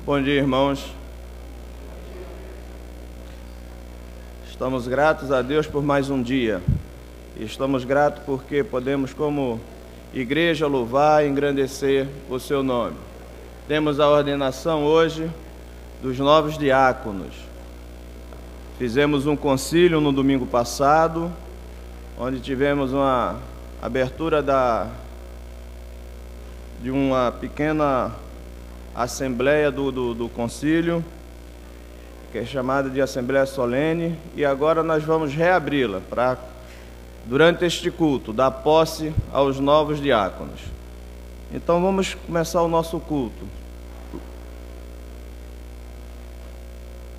Bom dia, irmãos. Estamos gratos a Deus por mais um dia. E estamos gratos porque podemos, como igreja, louvar e engrandecer o seu nome. Temos a ordenação hoje dos novos diáconos. Fizemos um concílio no domingo passado, onde tivemos uma abertura de uma pequena assembleia do concílio, que é chamada de Assembleia Solene, e agora nós vamos reabri-la para, durante este culto, dar posse aos novos diáconos. Então vamos começar o nosso culto,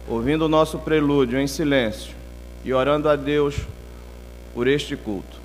ouvindo o nosso prelúdio em silêncio e orando a Deus por este culto.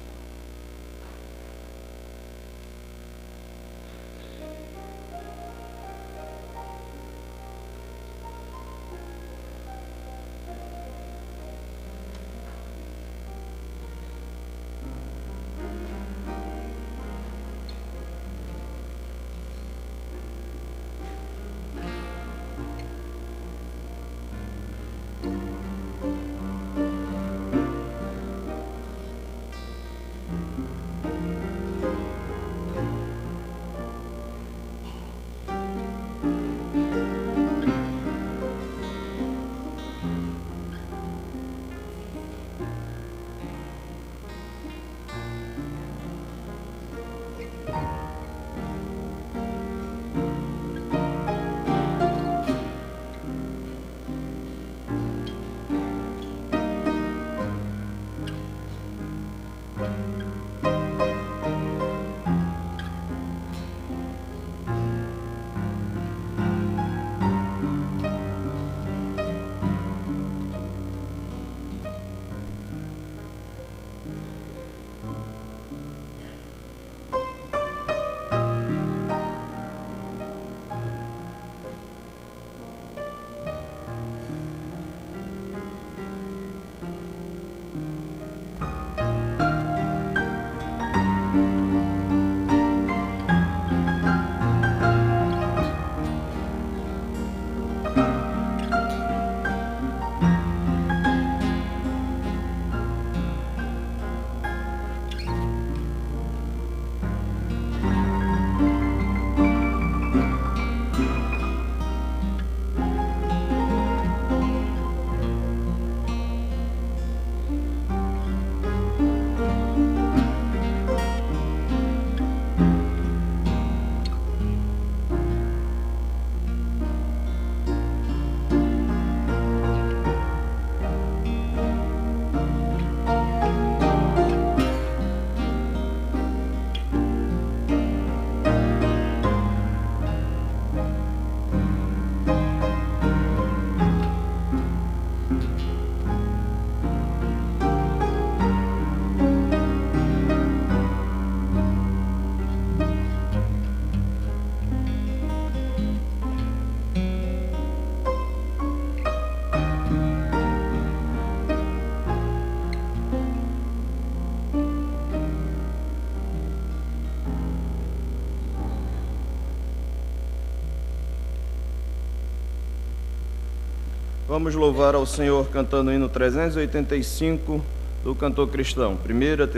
Vamos louvar ao Senhor cantando o hino 385 do cantor cristão, primeira,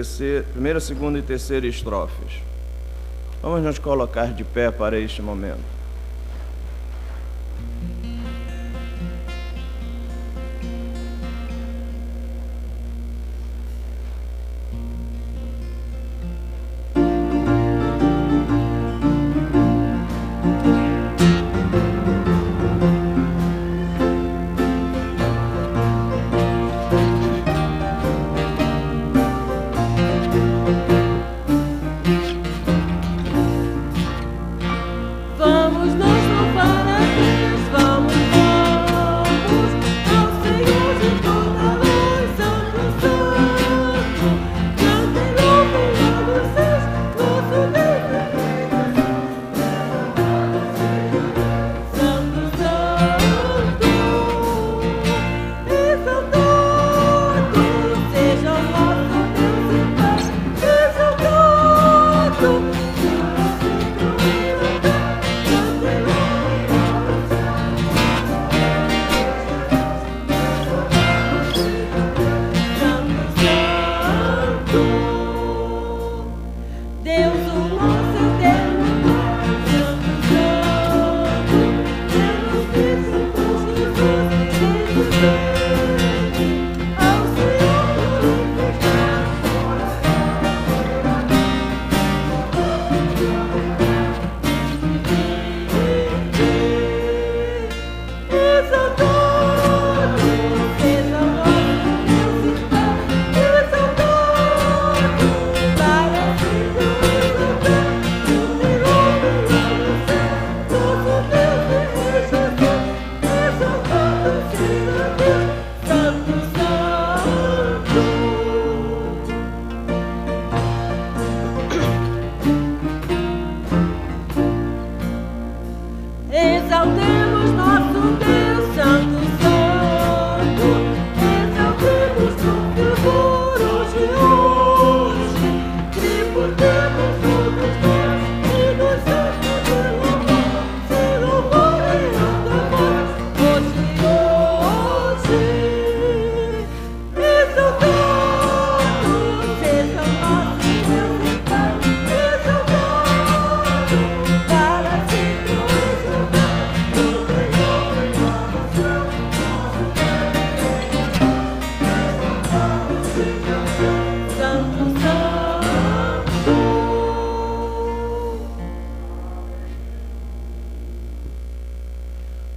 segunda e terceira estrofes. Vamos nos colocar de pé para este momento. Vamos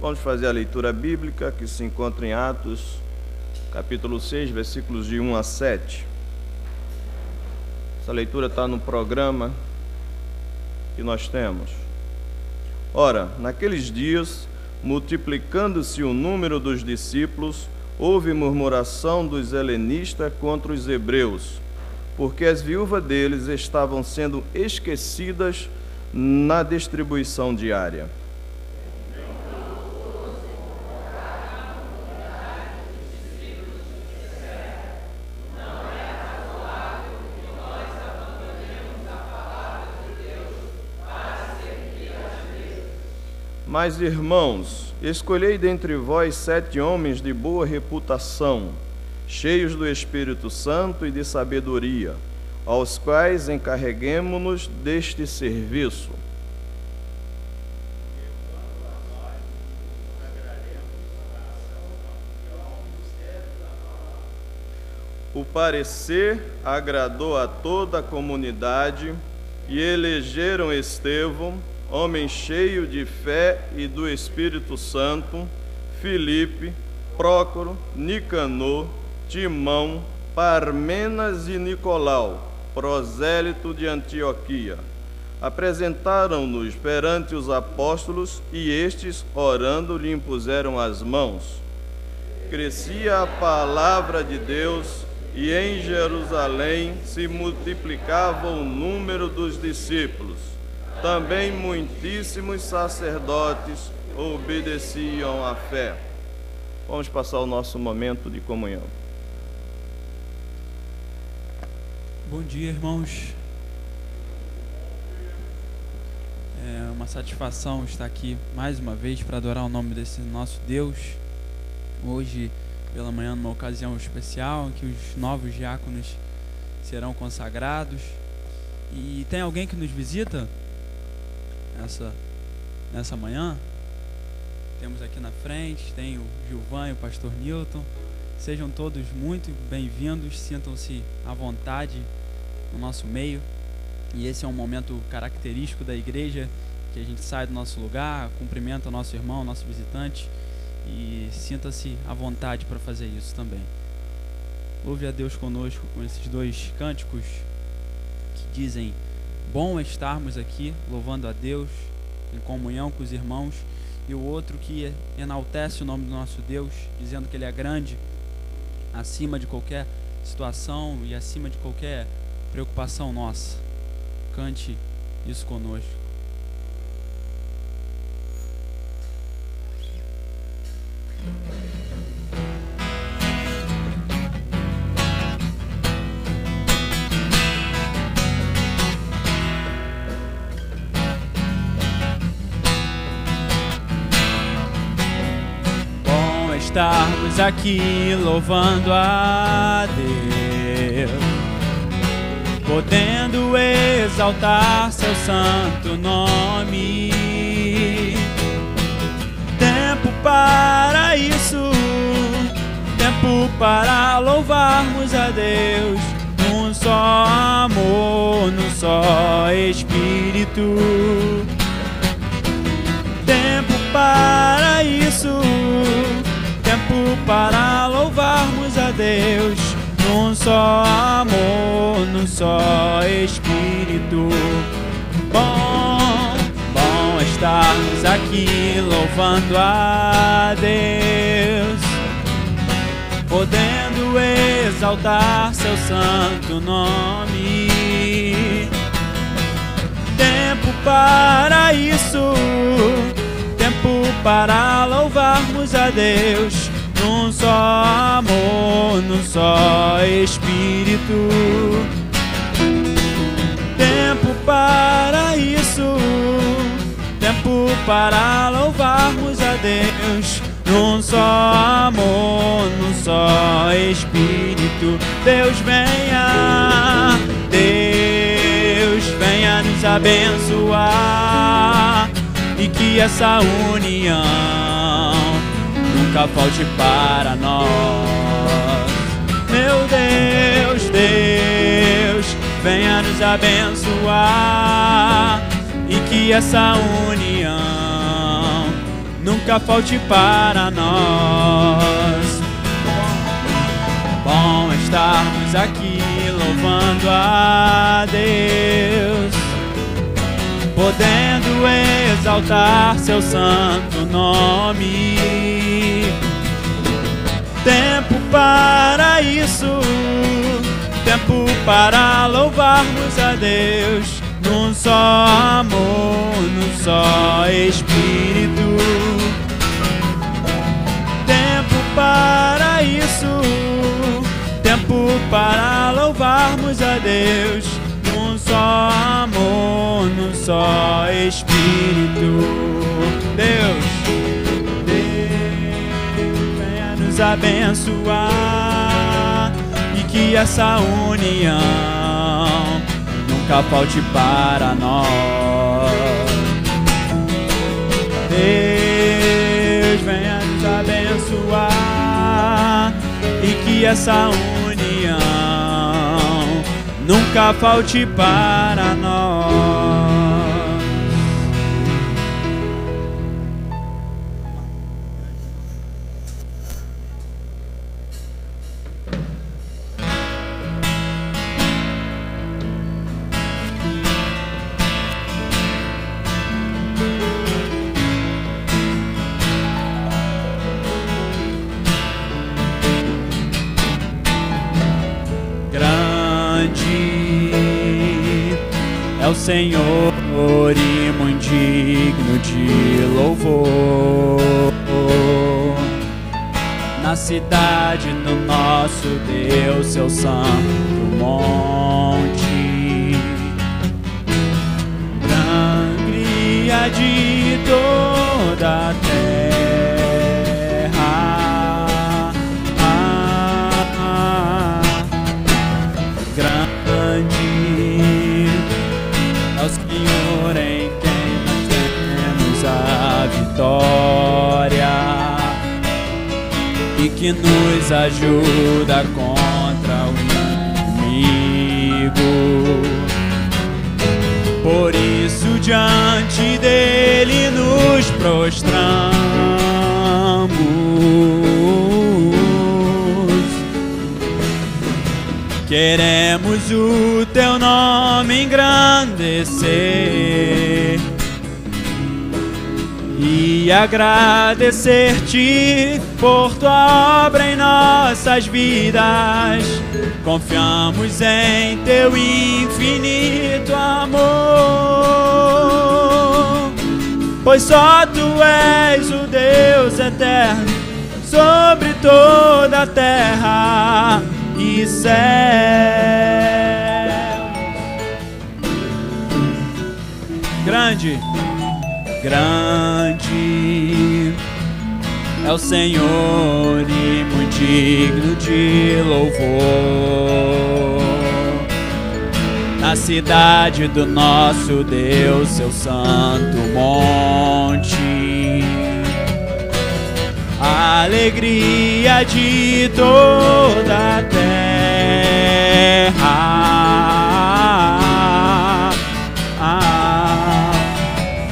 Vamos fazer a leitura bíblica que se encontra em Atos, capítulo 6, versículos de 1 a 7. Essa leitura está no programa que nós temos. Ora, naqueles dias, multiplicando-se o número dos discípulos, houve murmuração dos helenistas contra os hebreus, porque as viúvas deles estavam sendo esquecidas na distribuição diária. Mas, irmãos, escolhei dentre vós 7 homens de boa reputação, cheios do Espírito Santo e de sabedoria, aos quais encarreguemo-nos deste serviço. O parecer agradou a toda a comunidade e elegeram Estevão, homem cheio de fé e do Espírito Santo, Filipe, Prócoro, Nicanor, Timão, Parmenas e Nicolau, prosélito de Antioquia. Apresentaram-nos perante os apóstolos e estes, orando, lhe impuseram as mãos. Crescia a palavra de Deus e em Jerusalém se multiplicava o número dos discípulos. Também muitíssimos sacerdotes obedeciam à fé. Vamos passar o nosso momento de comunhão. Bom dia, irmãos. É uma satisfação estar aqui mais uma vez para adorar o nome desse nosso Deus. Hoje, pela manhã, numa ocasião especial, em que os novos diáconos serão consagrados. E tem alguém que nos visita nessa manhã? Temos aqui na frente, tem o Gilvan e o pastor Newton. Sejam todos muito bem-vindos, sintam-se à vontade no nosso meio. E esse é um momento característico da igreja, que a gente sai do nosso lugar, cumprimenta o nosso irmão, o nosso visitante, e sinta-se à vontade para fazer isso também. Louve a Deus conosco com esses 2 cânticos que dizem: bom estarmos aqui louvando a Deus em comunhão com os irmãos, e o outro que enaltece o nome do nosso Deus, dizendo que Ele é grande acima de qualquer situação e acima de qualquer preocupação nossa. Cante isso conosco. Estarmos aqui louvando a Deus, podendo exaltar seu santo nome. Tempo para isso, tempo para louvarmos a Deus, num só amor, num só Espírito. Tempo para isso, tempo para louvarmos a Deus, num só amor, num só Espírito. Bom estarmos aqui louvando a Deus, podendo exaltar seu santo nome. Tempo para isso, tempo para louvarmos a Deus, num só amor, num só Espírito. Tempo para isso, tempo para louvarmos a Deus, num só amor, num só Espírito. Deus venha nos abençoar, e que essa união nunca falte para nós. Meu Deus, venha nos abençoar, e que essa união nunca falte para nós. Bom estarmos aqui louvando a Deus, podendo exaltar seu santo nome. Tempo para isso, tempo para louvarmos a Deus, num só amor, num só Espírito. Tempo para isso, tempo para louvarmos a Deus, num só amor, num só Espírito. Deus, venha nos abençoar e que essa união nunca falte para nós. Deus, venha nos abençoar e que essa união nunca falte para nós. É o Senhor e muito digno de louvor. Na cidade do nosso Deus, seu santo monte, alegria de toda a terra. Grande é o Senhor em quem nós temos a vitória e que nos ajuda contra o inimigo. Por isso diante dele nos prostramos, queremos o teu nome engrandecer e agradecer-te por tua obra em nossas vidas. Confiamos em teu infinito amor, pois só tu és o Deus eterno sobre toda a terra e céus. Grande, grande é o Senhor e muito digno de louvor. Na cidade do nosso Deus, seu santo monte, a alegria de toda a terra.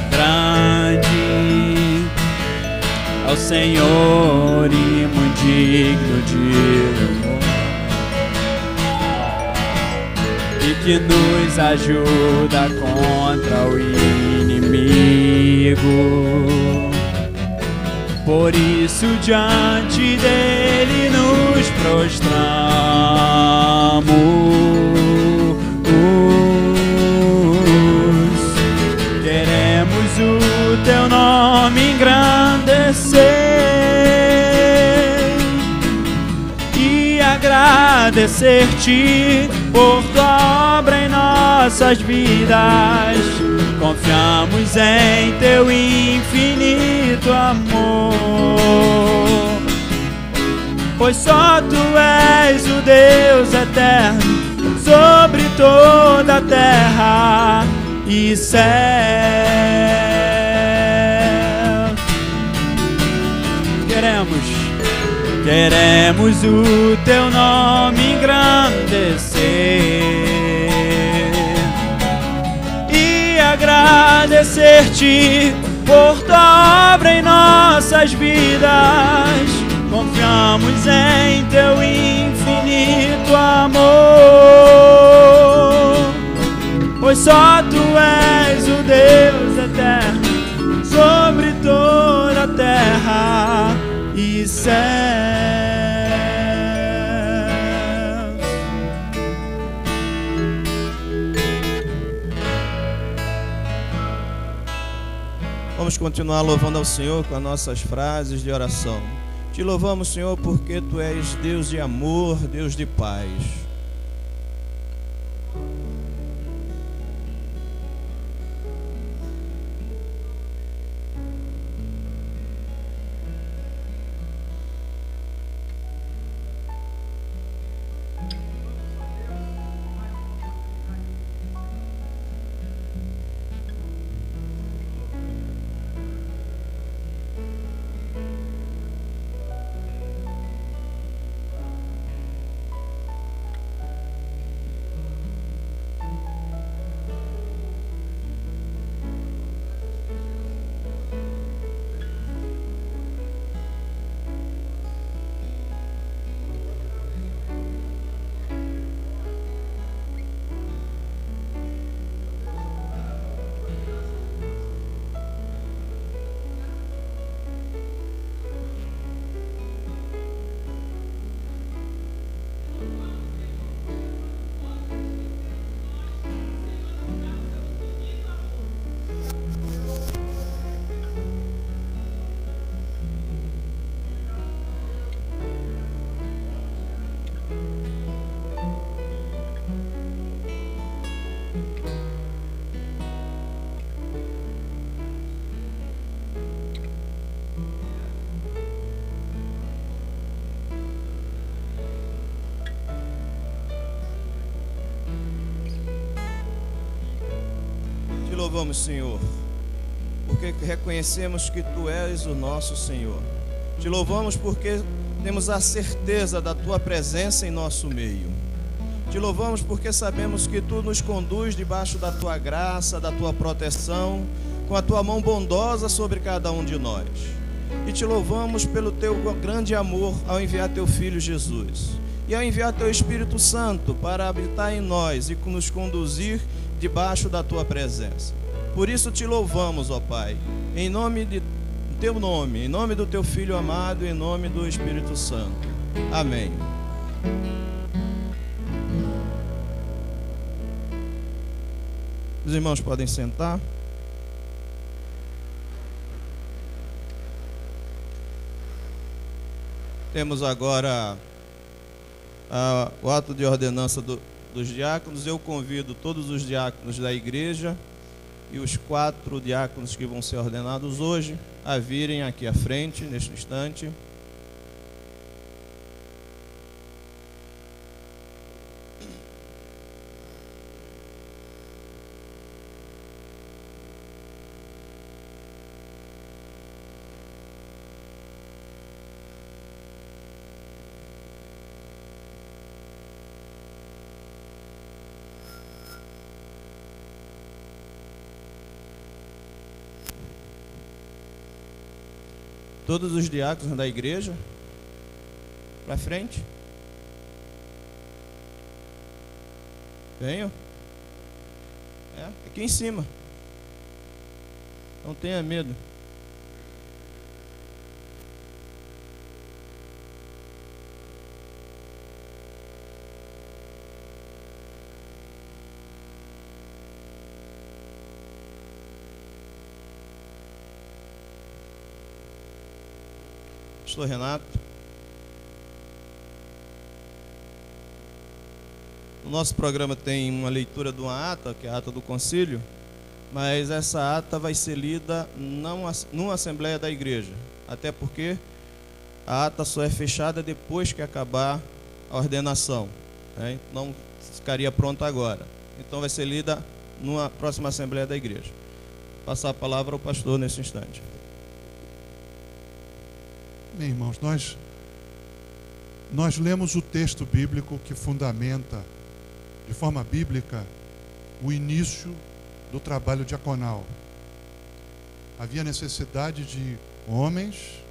Grande é o Senhor e muito digno de louvor, e que nos ajuda contra o inimigo. Por isso diante dele nos prostramos, queremos o teu nome engrandecer e agradecer-te por tua obra em nossas vidas. Confiamos em teu infinito amor, pois só tu és o Deus eterno sobre toda a terra e céus. Queremos o teu nome engrandecer e agradecer-te por tua obra em nós. nossas vidas, confiamos em teu infinito amor, pois só tu és o Deus eterno sobre toda a terra e céu. Vamos continuar louvando ao Senhor com as nossas frases de oração. Te louvamos, Senhor, porque Tu és Deus de amor, Deus de paz. Louvamos, Senhor, porque reconhecemos que Tu és o nosso Senhor. Te louvamos porque temos a certeza da Tua presença em nosso meio. Te louvamos porque sabemos que Tu nos conduz debaixo da Tua graça, da Tua proteção, com a Tua mão bondosa sobre cada um de nós. E te louvamos pelo Teu grande amor ao enviar Teu Filho Jesus e ao enviar Teu Espírito Santo para habitar em nós e nos conduzir debaixo da Tua presença. Por isso te louvamos, ó Pai, em nome de Teu nome, em nome do Teu Filho amado, em nome do Espírito Santo. Amém. Os irmãos podem sentar. Temos agora o ato de ordenança dos diáconos. Eu convido todos os diáconos da igreja e os 4 diáconos que vão ser ordenados hoje a virem aqui à frente, neste instante. Todos os diáconos da igreja, para frente. Venham. Aqui em cima. Não tenha medo. Pastor Renato. O nosso programa tem uma leitura de uma ata, que é a ata do concílio, mas essa ata vai ser lida não numa assembleia da igreja, até porque a ata só é fechada depois que acabar a ordenação, né? Não ficaria pronta agora. Então vai ser lida numa próxima assembleia da igreja. Vou passar a palavra ao pastor nesse instante. Bem, irmãos, nós lemos o texto bíblico que fundamenta, de forma bíblica, o início do trabalho diaconal. Havia necessidade de homens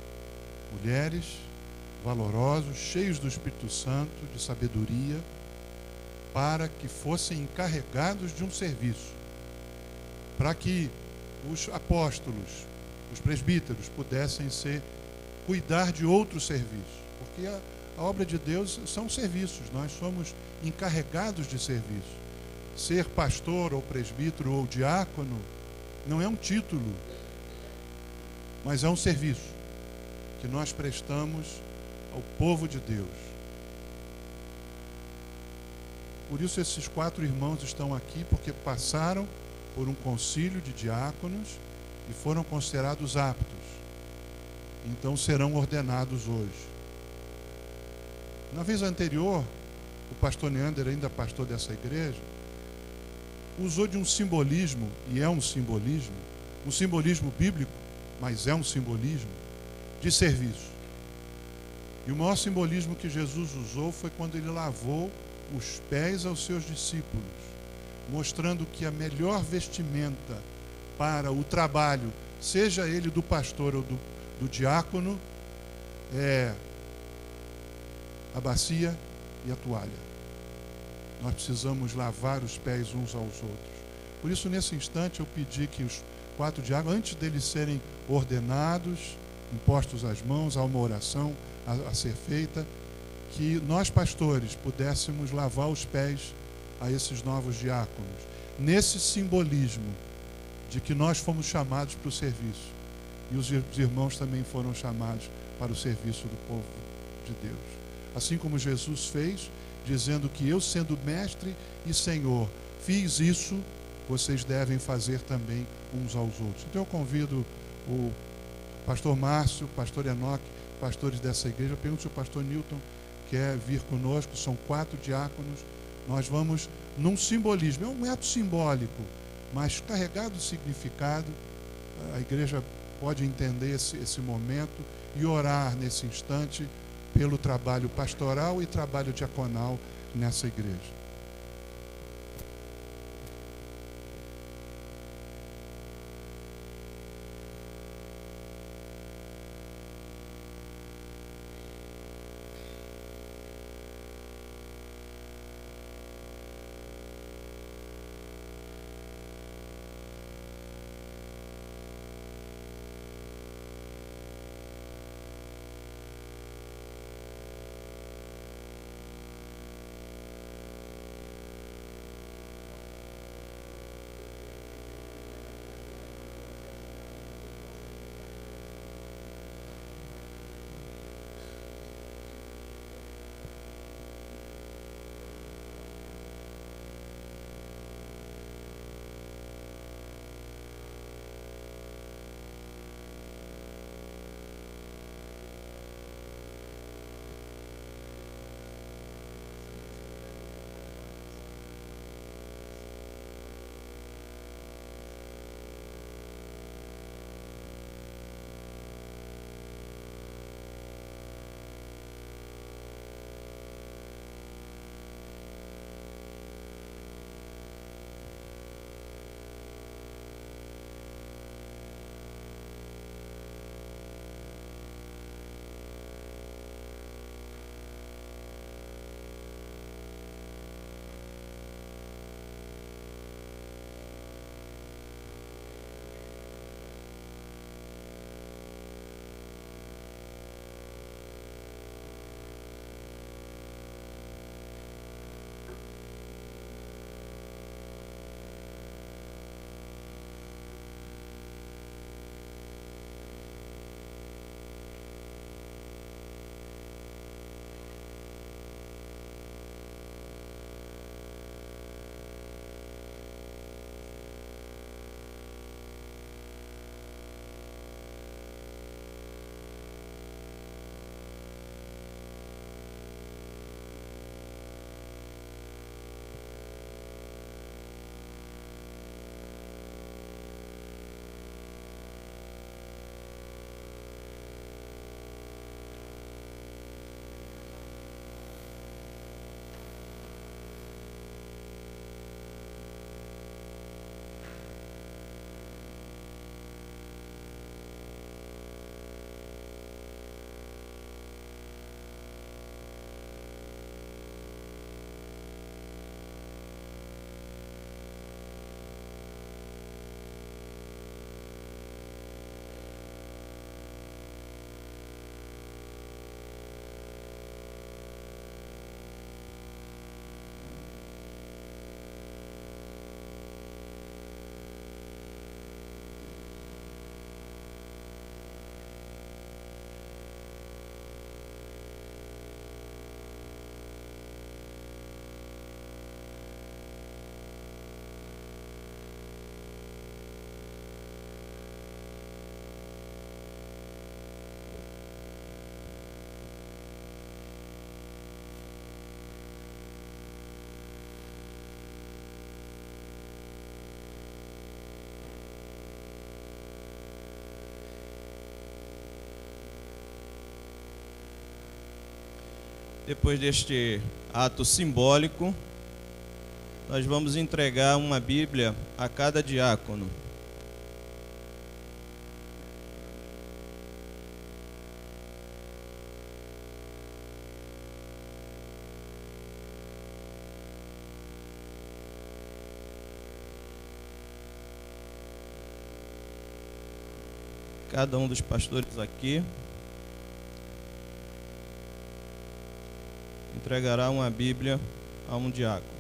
mulheres valorosos, cheios do Espírito Santo, de sabedoria, para que fossem encarregados de um serviço, para que os apóstolos, os presbíteros pudessem cuidar de outros serviços, porque a obra de Deus são serviços, nós somos encarregados de serviço. Ser pastor ou presbítero ou diácono não é um título, mas é um serviço que nós prestamos ao povo de Deus. Por isso esses 4 irmãos estão aqui, porque passaram por um concílio de diáconos e foram considerados aptos. Então serão ordenados hoje. Na vez anterior, o pastor Neander, ainda pastor dessa igreja, usou de um simbolismo, e é um simbolismo bíblico, mas é um simbolismo de serviço. E o maior simbolismo que Jesus usou foi quando ele lavou os pés aos seus discípulos, mostrando que a melhor vestimenta para o trabalho, seja ele do pastor ou do diácono, é a bacia e a toalha. Nós precisamos lavar os pés uns aos outros. Por isso, nesse instante, eu pedi que os 4 diáconos, antes deles serem ordenados, impostos às mãos, há uma oração a ser feita, que nós, pastores, pudéssemos lavar os pés a esses novos diáconos, nesse simbolismo de que nós fomos chamados para o serviço, e os irmãos também foram chamados para o serviço do povo de Deus. Assim como Jesus fez, dizendo que eu, sendo mestre e senhor, fiz isso, vocês devem fazer também uns aos outros. Então eu convido o pastor Márcio, o pastor Enoque, pastores dessa igreja, pergunto se o pastor Newton quer vir conosco. São 4 diáconos. Nós vamos num simbolismo, é um ato simbólico, mas carregado de significado. A igreja pode entender esse momento e orar nesse instante pelo trabalho pastoral e trabalho diaconal nessa igreja. Depois deste ato simbólico, nós vamos entregar uma Bíblia a cada diácono. Cada um dos pastores aqui entregará uma Bíblia a um diácono.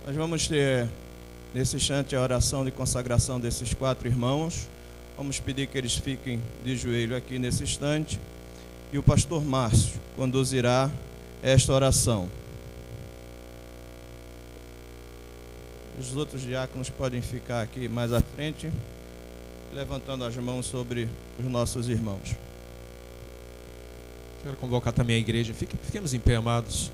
Nós vamos ter, nesse instante, a oração de consagração desses 4 irmãos. Vamos pedir que eles fiquem de joelho aqui nesse instante. E o pastor Márcio conduzirá esta oração. Os outros diáconos podem ficar aqui mais à frente, levantando as mãos sobre os nossos irmãos. Quero convocar também a igreja. Fiquemos em pé, amados.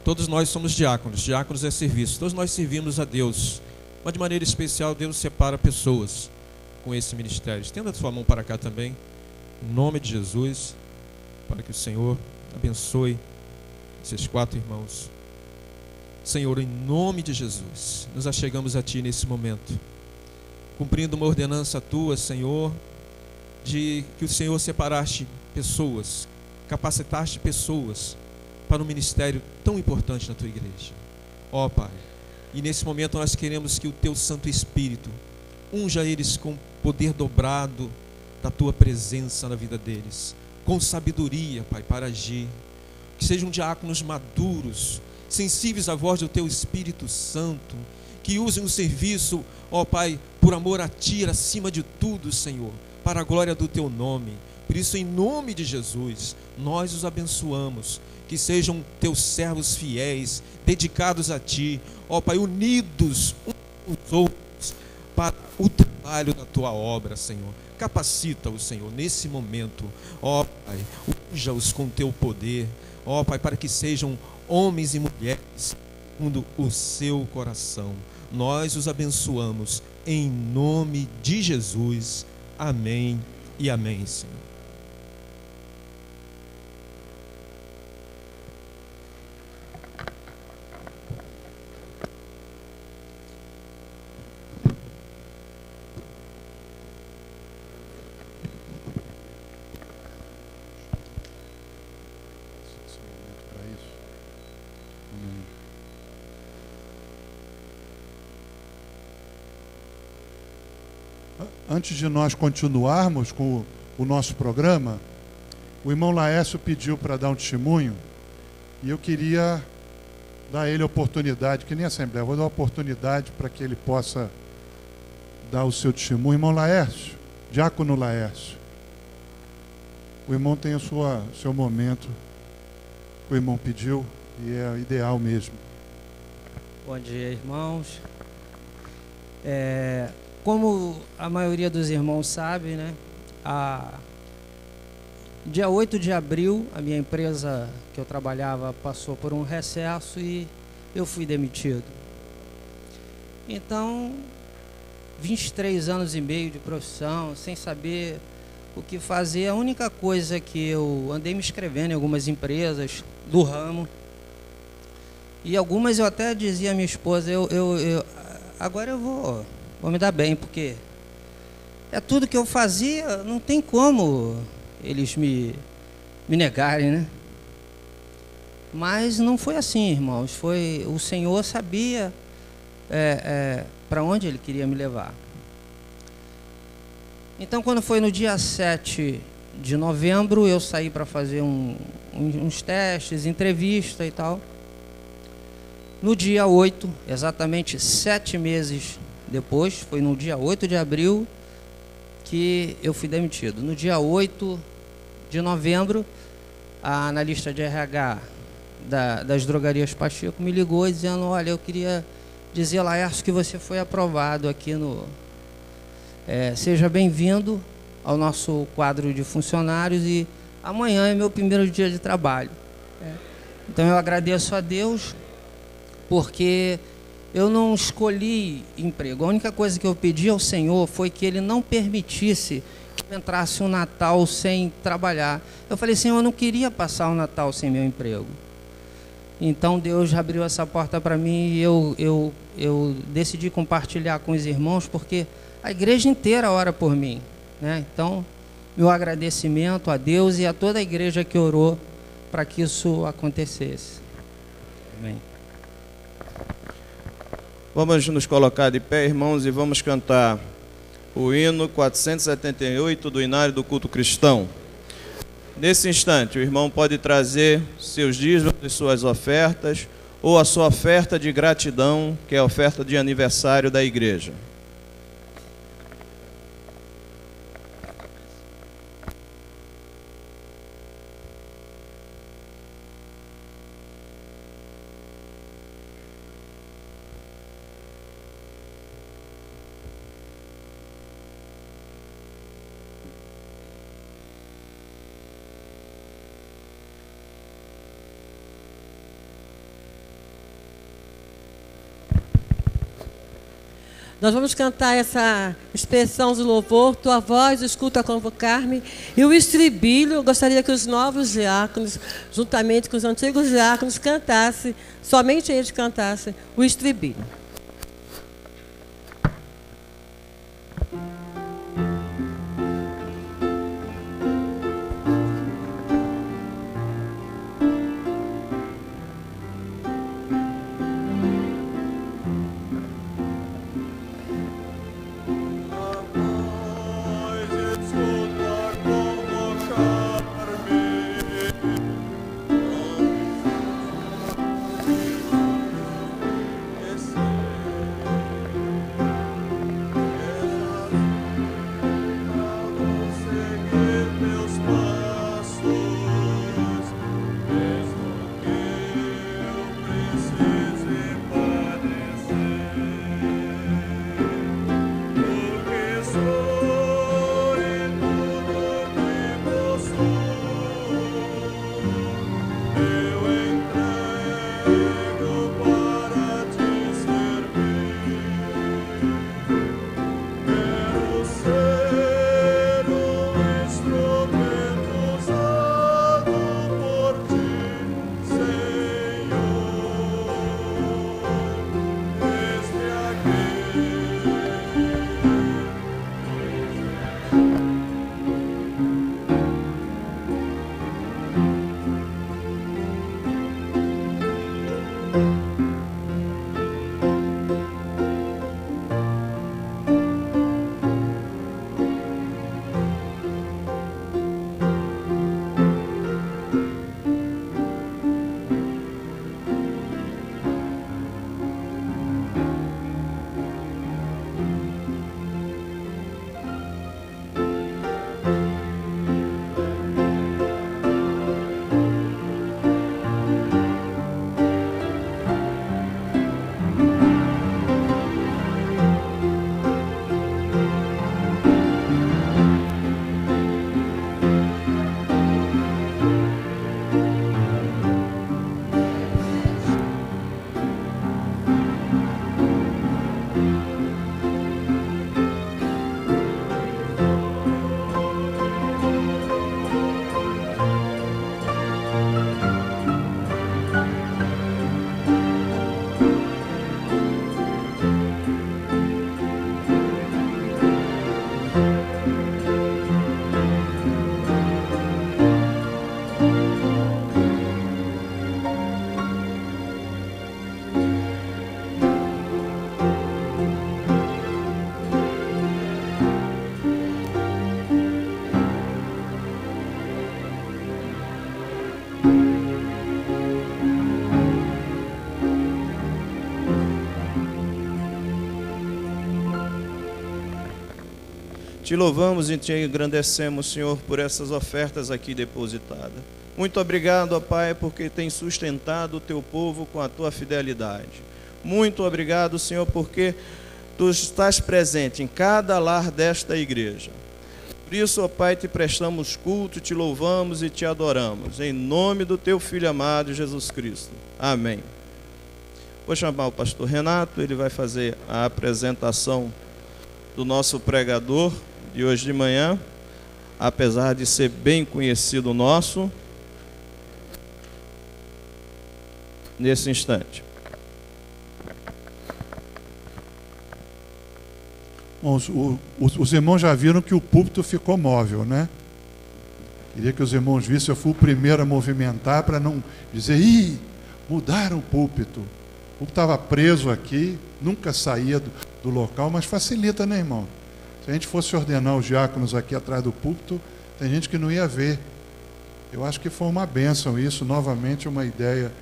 Todos nós somos diáconos. Diáconos é serviço. Todos nós servimos a Deus. Mas de maneira especial, Deus separa pessoas com esse ministério. Estenda a sua mão para cá também, em nome de Jesus, para que o Senhor abençoe esses 4 irmãos. Senhor, em nome de Jesus, nos achegamos a Ti nesse momento, cumprindo uma ordenança Tua, Senhor, de que o Senhor separaste pessoas, capacitaste pessoas para um ministério tão importante na Tua igreja. Ó Pai, e nesse momento nós queremos que o Teu Santo Espírito unja eles com poder dobrado da Tua presença na vida deles, com sabedoria, Pai, para agir, que sejam diáconos maduros, sensíveis à voz do Teu Espírito Santo, que usem o serviço, ó Pai, por amor a Ti, acima de tudo, Senhor, para a glória do Teu nome. Por isso, em nome de Jesus, nós os abençoamos, que sejam Teus servos fiéis, dedicados a Ti, ó Pai, unidos uns com os outros, para o trabalho da Tua obra, Senhor. Capacita-os, Senhor, nesse momento, ó Pai, unja-os com Teu poder, ó Pai, para que sejam homens e mulheres segundo o Seu coração. Nós os abençoamos, em nome de Jesus. Amém e amém, Senhor. Antes de nós continuarmos com o nosso programa, o irmão Laércio pediu para dar um testemunho e eu queria dar a ele a oportunidade, que nem a Assembleia, vou dar uma oportunidade para que ele possa dar o seu testemunho. Irmão Laércio, diácono Laércio, o irmão tem o seu momento, o irmão pediu e é ideal mesmo. Bom dia, irmãos. Como a maioria dos irmãos sabe, né? Dia 8 de abril, a minha empresa que eu trabalhava passou por um recesso e eu fui demitido. Então, 23 anos e meio de profissão, sem saber o que fazer. A única coisa que eu andei me inscrevendo em algumas empresas do ramo, e algumas eu até dizia à minha esposa, agora eu vou me dar bem, porque é tudo que eu fazia, não tem como eles me negarem, né? Mas não foi assim, irmãos. O Senhor sabia para onde Ele queria me levar. Então, quando foi no dia 7 de novembro, eu saí para fazer uns testes, entrevista e tal. No dia 8, exatamente 7 meses Depois, foi no dia 8 de abril que eu fui demitido. No dia 8 de novembro, a analista de RH das drogarias Pacheco me ligou dizendo: olha, eu queria dizer, Laércio, que você foi aprovado aqui no... seja bem-vindo ao nosso quadro de funcionários e amanhã é meu primeiro dia de trabalho. Então eu agradeço a Deus, porque eu não escolhi emprego. A única coisa que eu pedi ao Senhor foi que Ele não permitisse que eu entrasse um Natal sem trabalhar. Eu falei: Senhor, eu não queria passar o Natal sem meu emprego. Então Deus abriu essa porta para mim e eu decidi compartilhar com os irmãos, porque a igreja inteira ora por mim, né? Então, meu agradecimento a Deus e a toda a igreja que orou para que isso acontecesse. Amém. Vamos nos colocar de pé, irmãos, e vamos cantar o hino 478 do Inário do Culto Cristão. Nesse instante, o irmão pode trazer seus dízimos e suas ofertas, ou a sua oferta de gratidão, que é a oferta de aniversário da igreja. Nós vamos cantar essa expressão de louvor, Tua voz escuta convocar-me. E o estribilho, eu gostaria que os novos diáconos, juntamente com os antigos diáconos, cantassem, somente eles cantassem o estribilho. Te louvamos e te engrandecemos, Senhor, por essas ofertas aqui depositadas. Muito obrigado, ó Pai, porque tem sustentado o teu povo com a tua fidelidade. Muito obrigado, Senhor, porque tu estás presente em cada lar desta igreja. Por isso, ó Pai, te prestamos culto, te louvamos e te adoramos. Em nome do teu Filho amado, Jesus Cristo. Amém. Vou chamar o pastor Renato, ele vai fazer a apresentação do nosso pregador de hoje de manhã, apesar de ser bem conhecido nosso, nesse instante. Os irmãos já viram que o púlpito ficou móvel, né? Queria que os irmãos vissem, eu fui o primeiro a movimentar para não dizer, mudaram o púlpito. O púlpito estava preso aqui, nunca saía do local, mas facilita, né, irmão? Se a gente fosse ordenar os diáconos aqui atrás do púlpito, tem gente que não ia ver. Eu acho que foi uma bênção isso, novamente uma ideia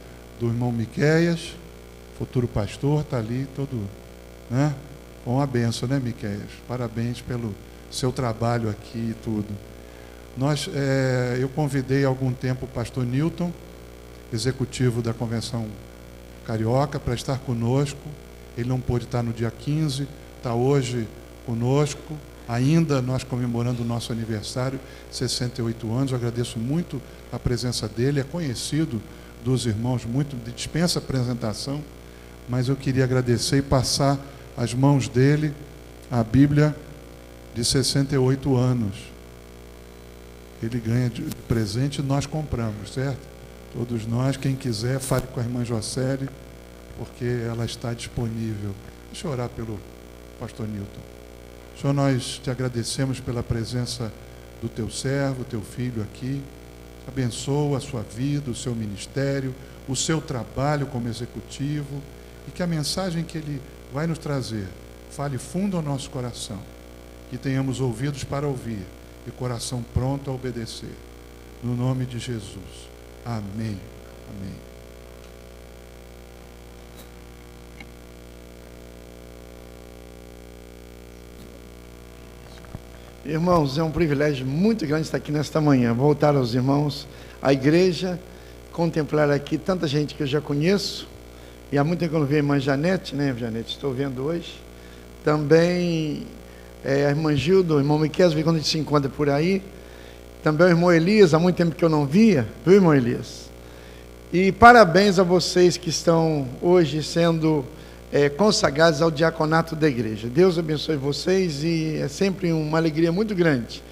do irmão Miqueias, futuro pastor, está ali todo, né? Foi uma bênção, né, Miqueias? Parabéns pelo seu trabalho aqui e tudo. Eu convidei há algum tempo o pastor Newton, executivo da Convenção Carioca, para estar conosco. Ele não pôde estar no dia 15, está hoje conosco. Ainda nós comemorando o nosso aniversário, 68 anos. Eu agradeço muito a presença dele, é conhecido dos irmãos, muito, dispensa apresentação, mas eu queria agradecer e passar às mãos dele a Bíblia de 68 anos. Ele ganha de presente e nós compramos, certo? Todos nós, quem quiser, fale com a irmã Jocely, porque ela está disponível. Deixa eu orar pelo pastor Newton. Senhor, nós te agradecemos pela presença do teu servo, teu filho aqui. Abençoa a sua vida, o seu ministério, o seu trabalho como executivo, e que a mensagem que ele vai nos trazer fale fundo ao nosso coração, que tenhamos ouvidos para ouvir e coração pronto a obedecer. No nome de Jesus. Amém. Amém. Irmãos, é um privilégio muito grande estar aqui nesta manhã, voltar aos irmãos, à igreja, contemplar aqui tanta gente que eu já conheço, e há muito tempo que eu não vi a irmã Janete, né, Janete? Estou vendo hoje. Também a irmã Gilda, o irmão Miquel, quando a gente se encontra por aí. Também o irmão Elias, há muito tempo que eu não via, viu, irmão Elias? E parabéns a vocês que estão hoje sendo consagrados ao diaconato da igreja. Deus abençoe vocês, e é sempre uma alegria muito grande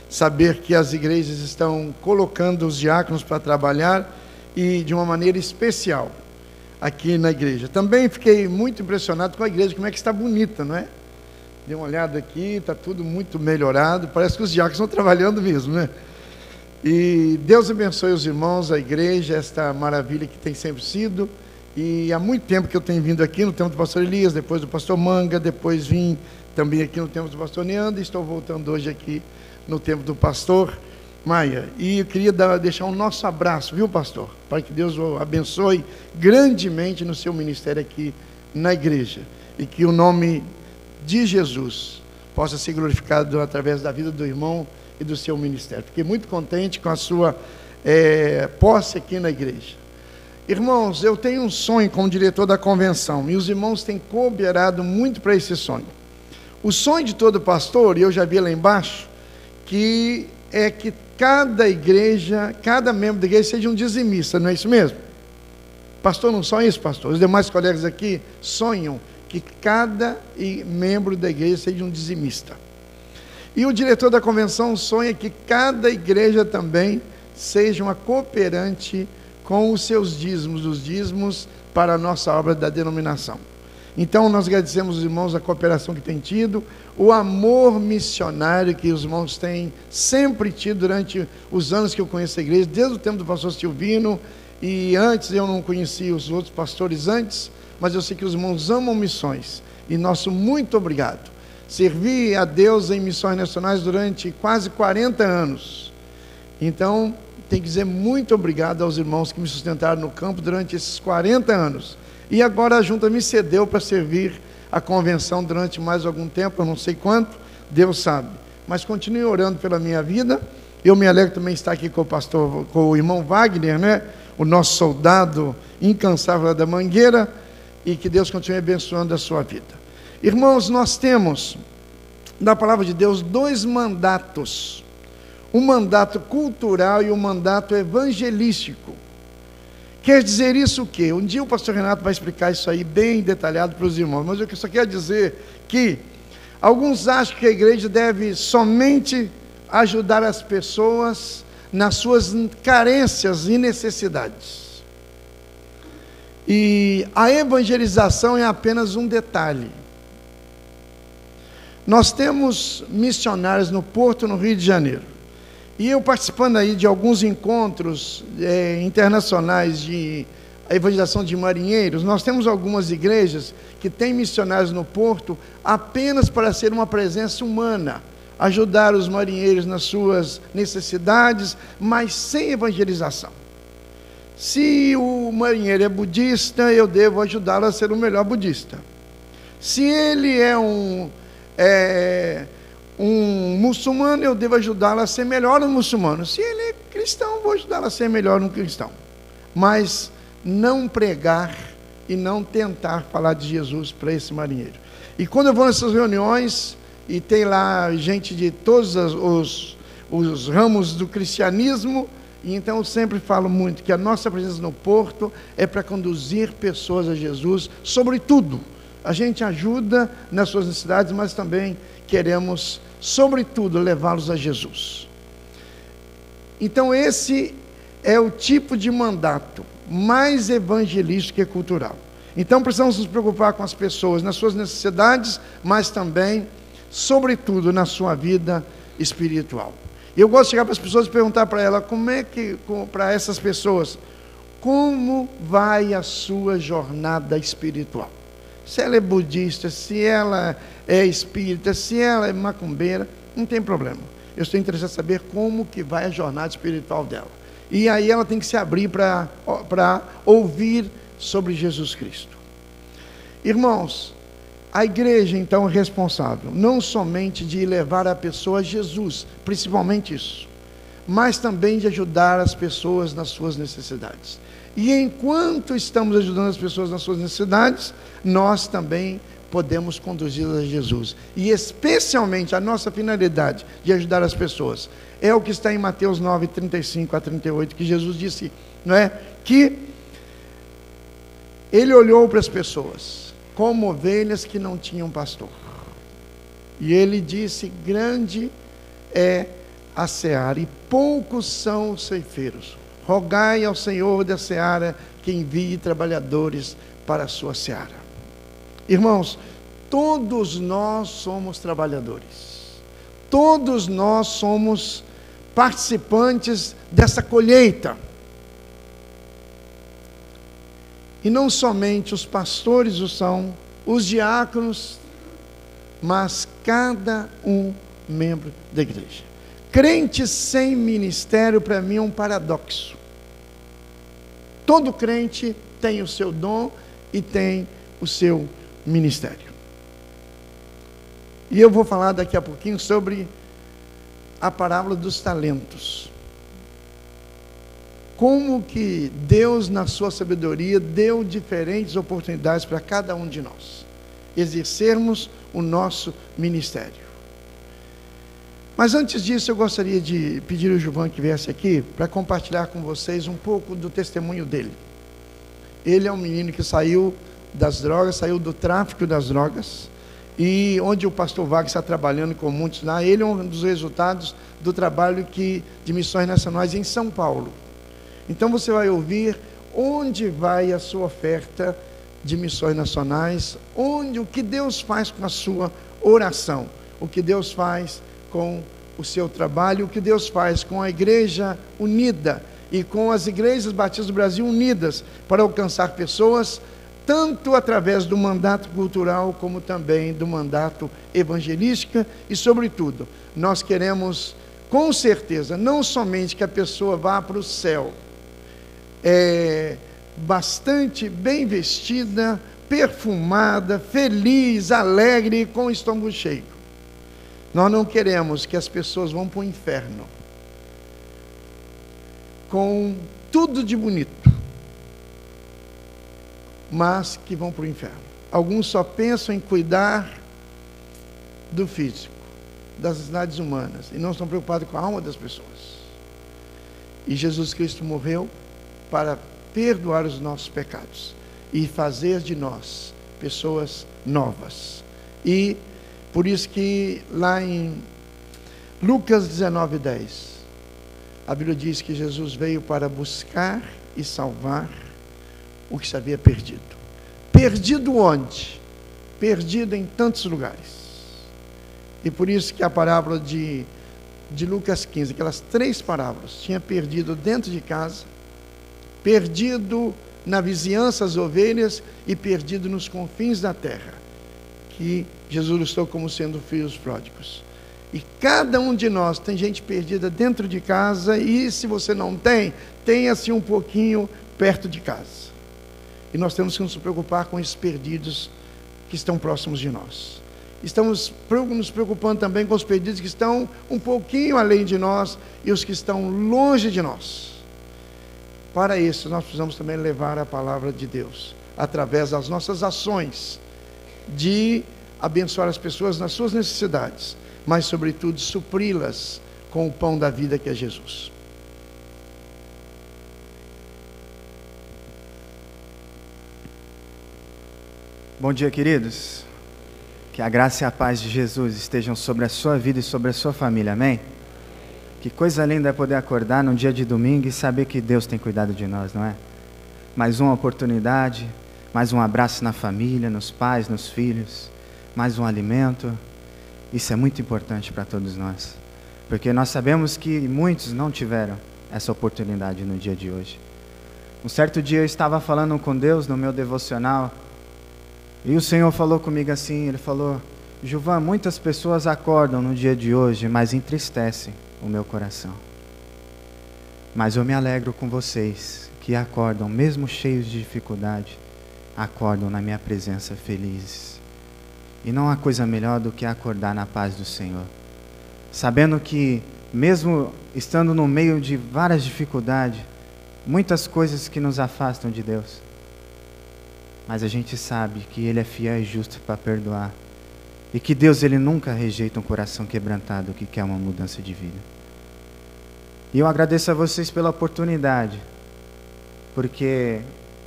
saber que as igrejas estão colocando os diáconos para trabalhar, e de uma maneira especial aqui na igreja. Também fiquei muito impressionado com a igreja, como é que está bonita, não é? Dê uma olhada aqui, está tudo muito melhorado, parece que os diáconos estão trabalhando mesmo, né? E Deus abençoe os irmãos, a igreja, esta maravilha que tem sempre sido. E há muito tempo que eu tenho vindo aqui no tempo do pastor Elias, depois do pastor Manga, depois vim também aqui no tempo do pastor Neandro, e estou voltando hoje aqui no tempo do pastor Maia. E eu queria deixar um nosso abraço, viu, pastor? Para que Deus o abençoe grandemente no seu ministério aqui na igreja, e que o nome de Jesus possa ser glorificado através da vida do irmão e do seu ministério. Fiquei muito contente com a sua posse aqui na igreja. Irmãos, eu tenho um sonho como diretor da convenção, e os irmãos têm cooperado muito para esse sonho. O sonho de todo pastor, e eu já vi lá embaixo, que cada igreja, cada membro da igreja seja um dizimista, não é isso mesmo? Pastor não sonha isso, pastor? Os demais colegas aqui sonham que cada membro da igreja seja um dizimista. E o diretor da convenção sonha que cada igreja também seja uma cooperante com os seus dízimos, os dízimos para a nossa obra da denominação. Então nós agradecemos os irmãos a cooperação que tem tido, o amor missionário que os irmãos têm sempre tido durante os anos que eu conheço a igreja, desde o tempo do pastor Silvino, e antes eu não conhecia os outros pastores antes, mas eu sei que os irmãos amam missões, e nosso muito obrigado. Servi a Deus em missões nacionais durante quase 40 anos, então tenho que dizer muito obrigado aos irmãos que me sustentaram no campo durante esses 40 anos. E agora a junta me cedeu para servir a convenção durante mais algum tempo, eu não sei quanto, Deus sabe. mas continue orando pela minha vida. Eu me alegro também estar aqui com o irmão Wagner, né? O nosso soldado incansável da Mangueira, e que Deus continue abençoando a sua vida. Irmãos, nós temos na palavra de Deus 2 mandatos, um mandato cultural e um mandato evangelístico. Quer dizer isso o quê? Um dia o pastor Renato vai explicar isso aí bem detalhado para os irmãos, mas eu só quero dizer que alguns acham que a igreja deve somente ajudar as pessoas nas suas carências e necessidades. E a evangelização é apenas um detalhe. Nós temos missionários no Porto, no Rio de Janeiro. E eu participando aí de alguns encontros internacionais de evangelização de marinheiros, nós temos algumas igrejas que têm missionários no Porto apenas para ser uma presença humana, ajudar os marinheiros nas suas necessidades, mas sem evangelização. Se o marinheiro é budista, eu devo ajudá-lo a ser o melhor budista. Se ele é um muçulmano, eu devo ajudá-lo a ser melhor um muçulmano. Se ele é cristão, vou ajudá-lo a ser melhor um cristão. Mas não pregar e não tentar falar de Jesus para esse marinheiro. E quando eu vou nessas reuniões, e tem lá gente de todos os ramos do cristianismo, e então eu sempre falo muito que a nossa presença no Porto é para conduzir pessoas a Jesus, sobretudo. A gente ajuda nas suas necessidades, mas também queremos, sobretudo, levá-los a Jesus. Então esse é o tipo de mandato mais evangelístico e cultural. Então precisamos nos preocupar com as pessoas, nas suas necessidades, mas também, sobretudo, na sua vida espiritual. E eu gosto de chegar para as pessoas e perguntar para elas, para essas pessoas, como vai a sua jornada espiritual? Se ela é budista, se ela é espírita, se ela é macumbeira, não tem problema. Eu estou interessado em saber como que vai a jornada espiritual dela. E aí ela tem que se abrir para ouvir sobre Jesus Cristo. Irmãos, a igreja então é responsável, não somente de levar a pessoa a Jesus, principalmente isso, mas também de ajudar as pessoas nas suas necessidades. E enquanto estamos ajudando as pessoas nas suas necessidades, nós também podemos conduzi-las a Jesus. E especialmente a nossa finalidade de ajudar as pessoas é o que está em Mateus 9, 35 a 38, que Jesus disse, não é? Que ele olhou para as pessoas como ovelhas que não tinham pastor. E ele disse, grande é a seara e poucos são os ceifeiros. Rogai ao Senhor da seara que envie trabalhadores para a sua seara. Irmãos, todos nós somos trabalhadores. Todos nós somos participantes dessa colheita. E não somente os pastores o são, os diáconos, mas cada um membro da igreja. Crente sem ministério, para mim, é um paradoxo. Todo crente tem o seu dom e tem o seu ministério. E eu vou falar daqui a pouquinho sobre a parábola dos talentos. Como que Deus, na sua sabedoria, deu diferentes oportunidades para cada um de nós exercermos o nosso ministério. Mas antes disso, eu gostaria de pedir ao Gilvan que viesse aqui para compartilhar com vocês um pouco do testemunho dele. Ele é um menino que saiu das drogas, saiu do tráfico das drogas, e onde o pastor Wagner está trabalhando com muitos lá, ele é um dos resultados do trabalho de missões nacionais em São Paulo. Então você vai ouvir onde vai a sua oferta de missões nacionais, o que Deus faz com a sua oração, o que Deus faz com o seu trabalho, o que Deus faz com a igreja unida e com as igrejas batistas do Brasil unidas para alcançar pessoas, tanto através do mandato cultural como também do mandato evangelístico. E sobretudo, nós queremos com certeza, não somente que a pessoa vá para o céu bastante bem vestida, perfumada, feliz, alegre, com o estômago cheio. Nós não queremos que as pessoas vão para o inferno com tudo de bonito, mas que vão para o inferno. Alguns só pensam em cuidar do físico, das necessidades humanas, e não estão preocupados com a alma das pessoas. E Jesus Cristo morreu para perdoar os nossos pecados e fazer de nós pessoas novas. E por isso que lá em Lucas 19:10, a Bíblia diz que Jesus veio para buscar e salvar o que se havia perdido. Perdido onde? Perdido em tantos lugares. E por isso que a parábola de Lucas 15, aquelas 3 parábolas, tinha perdido dentro de casa, perdido na vizinhança as ovelhas e perdido nos confins da terra, que Jesus ilustrou como sendo filhos pródigos. E cada um de nós tem gente perdida dentro de casa, e se você não tem, tenha-se um pouquinho perto de casa. E nós temos que nos preocupar com esses perdidos que estão próximos de nós. Estamos nos preocupando também com os perdidos que estão um pouquinho além de nós e os que estão longe de nós. Para isso, nós precisamos também levar a palavra de Deus, através das nossas ações, de abençoar as pessoas nas suas necessidades, mas, sobretudo, supri-las com o pão da vida que é Jesus. Bom dia, queridos. Que a graça e a paz de Jesus estejam sobre a sua vida e sobre a sua família, amém? Que coisa linda é poder acordar num dia de domingo e saber que Deus tem cuidado de nós, não é? Mais uma oportunidade, mais um abraço na família, nos pais, nos filhos, mais um alimento. Isso é muito importante para todos nós, porque nós sabemos que muitos não tiveram essa oportunidade no dia de hoje. Um certo dia eu estava falando com Deus no meu devocional, e o Senhor falou comigo assim, Ele falou: Gilvan, muitas pessoas acordam no dia de hoje, mas entristecem o meu coração. Mas eu me alegro com vocês, que acordam, mesmo cheios de dificuldade, acordam na minha presença felizes. E não há coisa melhor do que acordar na paz do Senhor, sabendo que, mesmo estando no meio de várias dificuldades, muitas coisas que nos afastam de Deus, mas a gente sabe que Ele é fiel e justo para perdoar, e que Deus, Ele nunca rejeita um coração quebrantado que quer uma mudança de vida. E eu agradeço a vocês pela oportunidade, porque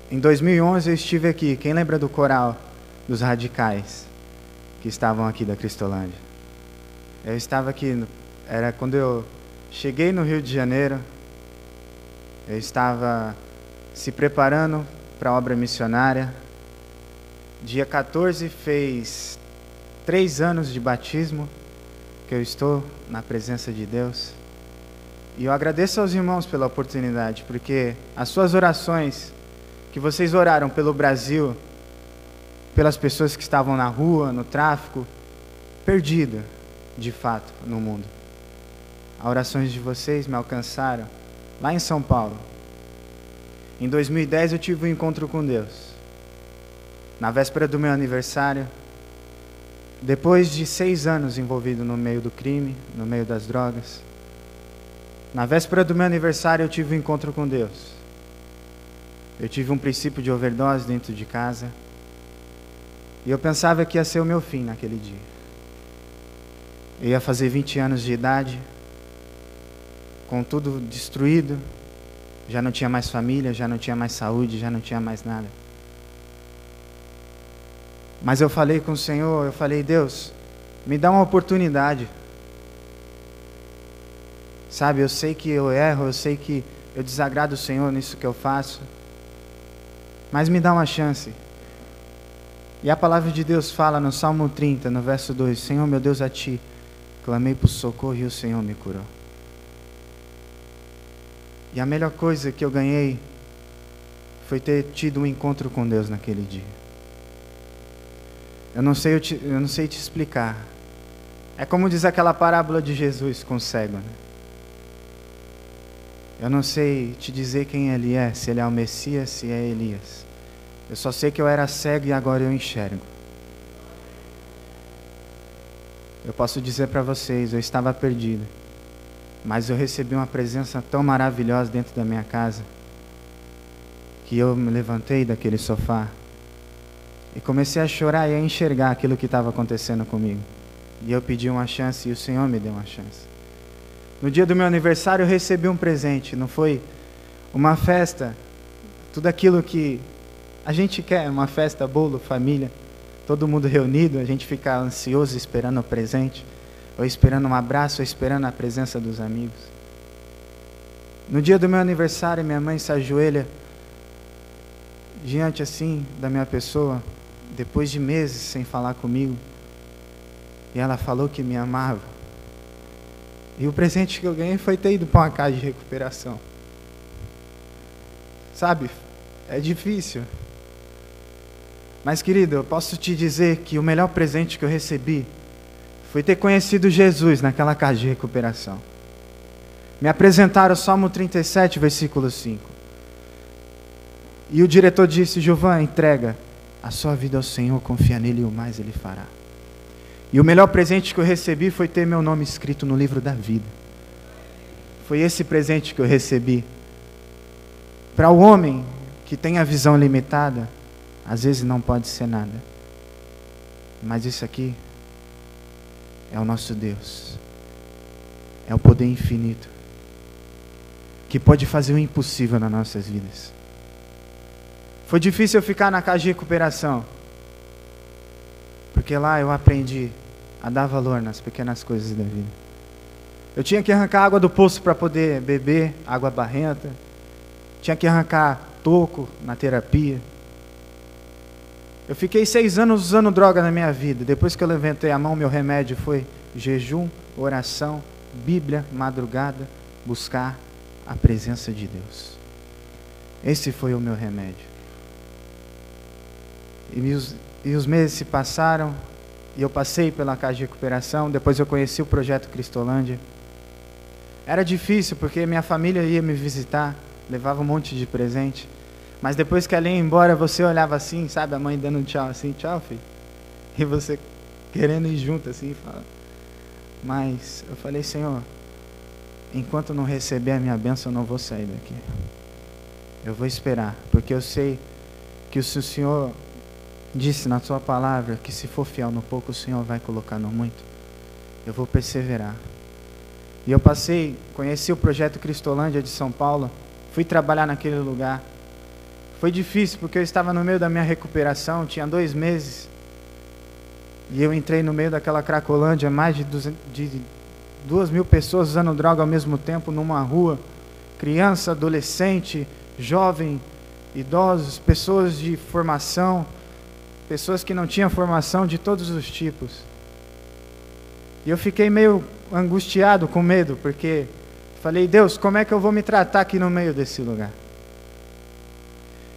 em 2011 eu estive aqui. Quem lembra do coral dos radicais que estavam aqui da Cristolândia? Eu estava aqui, era quando eu cheguei no Rio de Janeiro, eu estava se preparando para a obra missionária. Dia 14 fez 3 anos de batismo que eu estou na presença de Deus. E eu agradeço aos irmãos pela oportunidade, porque as suas orações, que vocês oraram pelo Brasil, pelas pessoas que estavam na rua, no tráfico, perdidas, de fato, no mundo. As orações de vocês me alcançaram lá em São Paulo. Em 2010 eu tive um encontro com Deus. Na véspera do meu aniversário, depois de 6 anos envolvido no meio do crime, no meio das drogas, na véspera do meu aniversário eu tive um encontro com Deus. Eu tive um princípio de overdose dentro de casa, e eu pensava que ia ser o meu fim naquele dia. Eu ia fazer 20 anos de idade, com tudo destruído, já não tinha mais família, já não tinha mais saúde, já não tinha mais nada. Mas eu falei com o Senhor, eu falei: Deus, me dá uma oportunidade. Sabe, eu sei que eu erro, eu sei que eu desagrado o Senhor nisso que eu faço, mas me dá uma chance. E a palavra de Deus fala no Salmo 30, no verso 2, Senhor meu Deus, a Ti clamei por socorro e o Senhor me curou. E a melhor coisa que eu ganhei foi ter tido um encontro com Deus naquele dia. Eu não sei te explicar. É como diz aquela parábola de Jesus com o cego, né? Eu não sei te dizer quem ele é, se ele é o Messias, se é Elias. Eu só sei que eu era cego e agora eu enxergo. Eu posso dizer para vocês, eu estava perdido, mas eu recebi uma presença tão maravilhosa dentro da minha casa, que eu me levantei daquele sofá e comecei a chorar e a enxergar aquilo que estava acontecendo comigo. E eu pedi uma chance e o Senhor me deu uma chance. No dia do meu aniversário eu recebi um presente, não foi uma festa, tudo aquilo que a gente quer, uma festa, bolo, família, todo mundo reunido, a gente fica ansioso esperando o presente, ou esperando um abraço, ou esperando a presença dos amigos. No dia do meu aniversário, minha mãe se ajoelha diante assim da minha pessoa, depois de meses sem falar comigo, e ela falou que me amava. E o presente que eu ganhei foi ter ido para uma casa de recuperação. Sabe, é difícil. Mas, querido, eu posso te dizer que o melhor presente que eu recebi foi ter conhecido Jesus naquela casa de recuperação. Me apresentaram o Salmo 37, versículo 5. E o diretor disse: Gilvan, entrega a sua vida ao Senhor, confia nele e o mais ele fará. E o melhor presente que eu recebi foi ter meu nome escrito no livro da vida. Foi esse presente que eu recebi. Para o homem que tem a visão limitada, às vezes não pode ser nada. Mas isso aqui é o nosso Deus. É o poder infinito que pode fazer o impossível nas nossas vidas. Foi difícil eu ficar na casa de recuperação, porque lá eu aprendi a dar valor nas pequenas coisas da vida. Eu tinha que arrancar água do poço para poder beber, água barrenta. Tinha que arrancar toco na terapia. Eu fiquei 6 anos usando droga na minha vida. Depois que eu levantei a mão, meu remédio foi jejum, oração, Bíblia, madrugada, buscar a presença de Deus. Esse foi o meu remédio. E os meses se passaram, e eu passei pela casa de recuperação. Depois eu conheci o projeto Cristolândia. Era difícil, porque minha família ia me visitar, levava um monte de presente. Mas depois que ela ia embora, você olhava assim, sabe, a mãe dando um tchau assim: tchau, filho. E você querendo ir junto assim, fala. Mas eu falei: Senhor, enquanto não receber a minha bênção, eu não vou sair daqui. Eu vou esperar, porque eu sei que o Senhor disse na sua palavra que se for fiel no pouco, o Senhor vai colocar no muito. Eu vou perseverar. E eu conheci o projeto Cristolândia de São Paulo, fui trabalhar naquele lugar. Foi difícil, porque eu estava no meio da minha recuperação, tinha 2 meses. E eu entrei no meio daquela Cracolândia, mais de 2.000 pessoas usando droga ao mesmo tempo numa rua. Criança, adolescente, jovem, idosos, pessoas de formação, pessoas que não tinham formação de todos os tipos. E eu fiquei meio angustiado, com medo, porque falei: Deus, como é que eu vou me tratar aqui no meio desse lugar?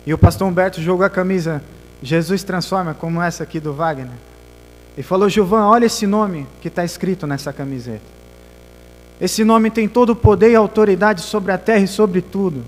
E o pastor Humberto jogou a camisa Jesus Transforma, como essa aqui do Wagner, e falou: Gilvan, olha esse nome que está escrito nessa camiseta. Esse nome tem todo o poder e autoridade sobre a terra e sobre tudo.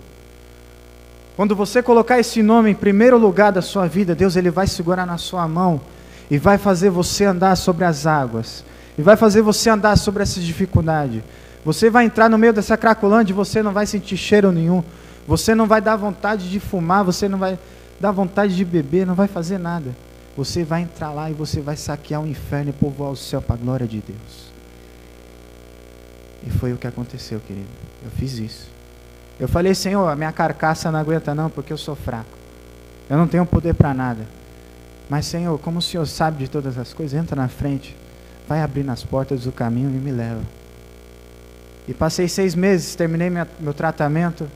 Quando você colocar esse nome em primeiro lugar da sua vida, Deus ele vai segurar na sua mão e vai fazer você andar sobre as águas, e vai fazer você andar sobre essas dificuldades. Você vai entrar no meio dessa Cracolândia e você não vai sentir cheiro nenhum. Você não vai dar vontade de fumar, você não vai dar vontade de beber, não vai fazer nada. Você vai entrar lá e você vai saquear o inferno e povoar o céu para a glória de Deus. E foi o que aconteceu, querido. Eu fiz isso. Eu falei: Senhor, a minha carcaça não aguenta não, porque eu sou fraco. Eu não tenho poder para nada. Mas, Senhor, como o Senhor sabe de todas as coisas, entra na frente, vai abrindo as portas do caminho e me leva. E passei 6 meses, terminei meu tratamento.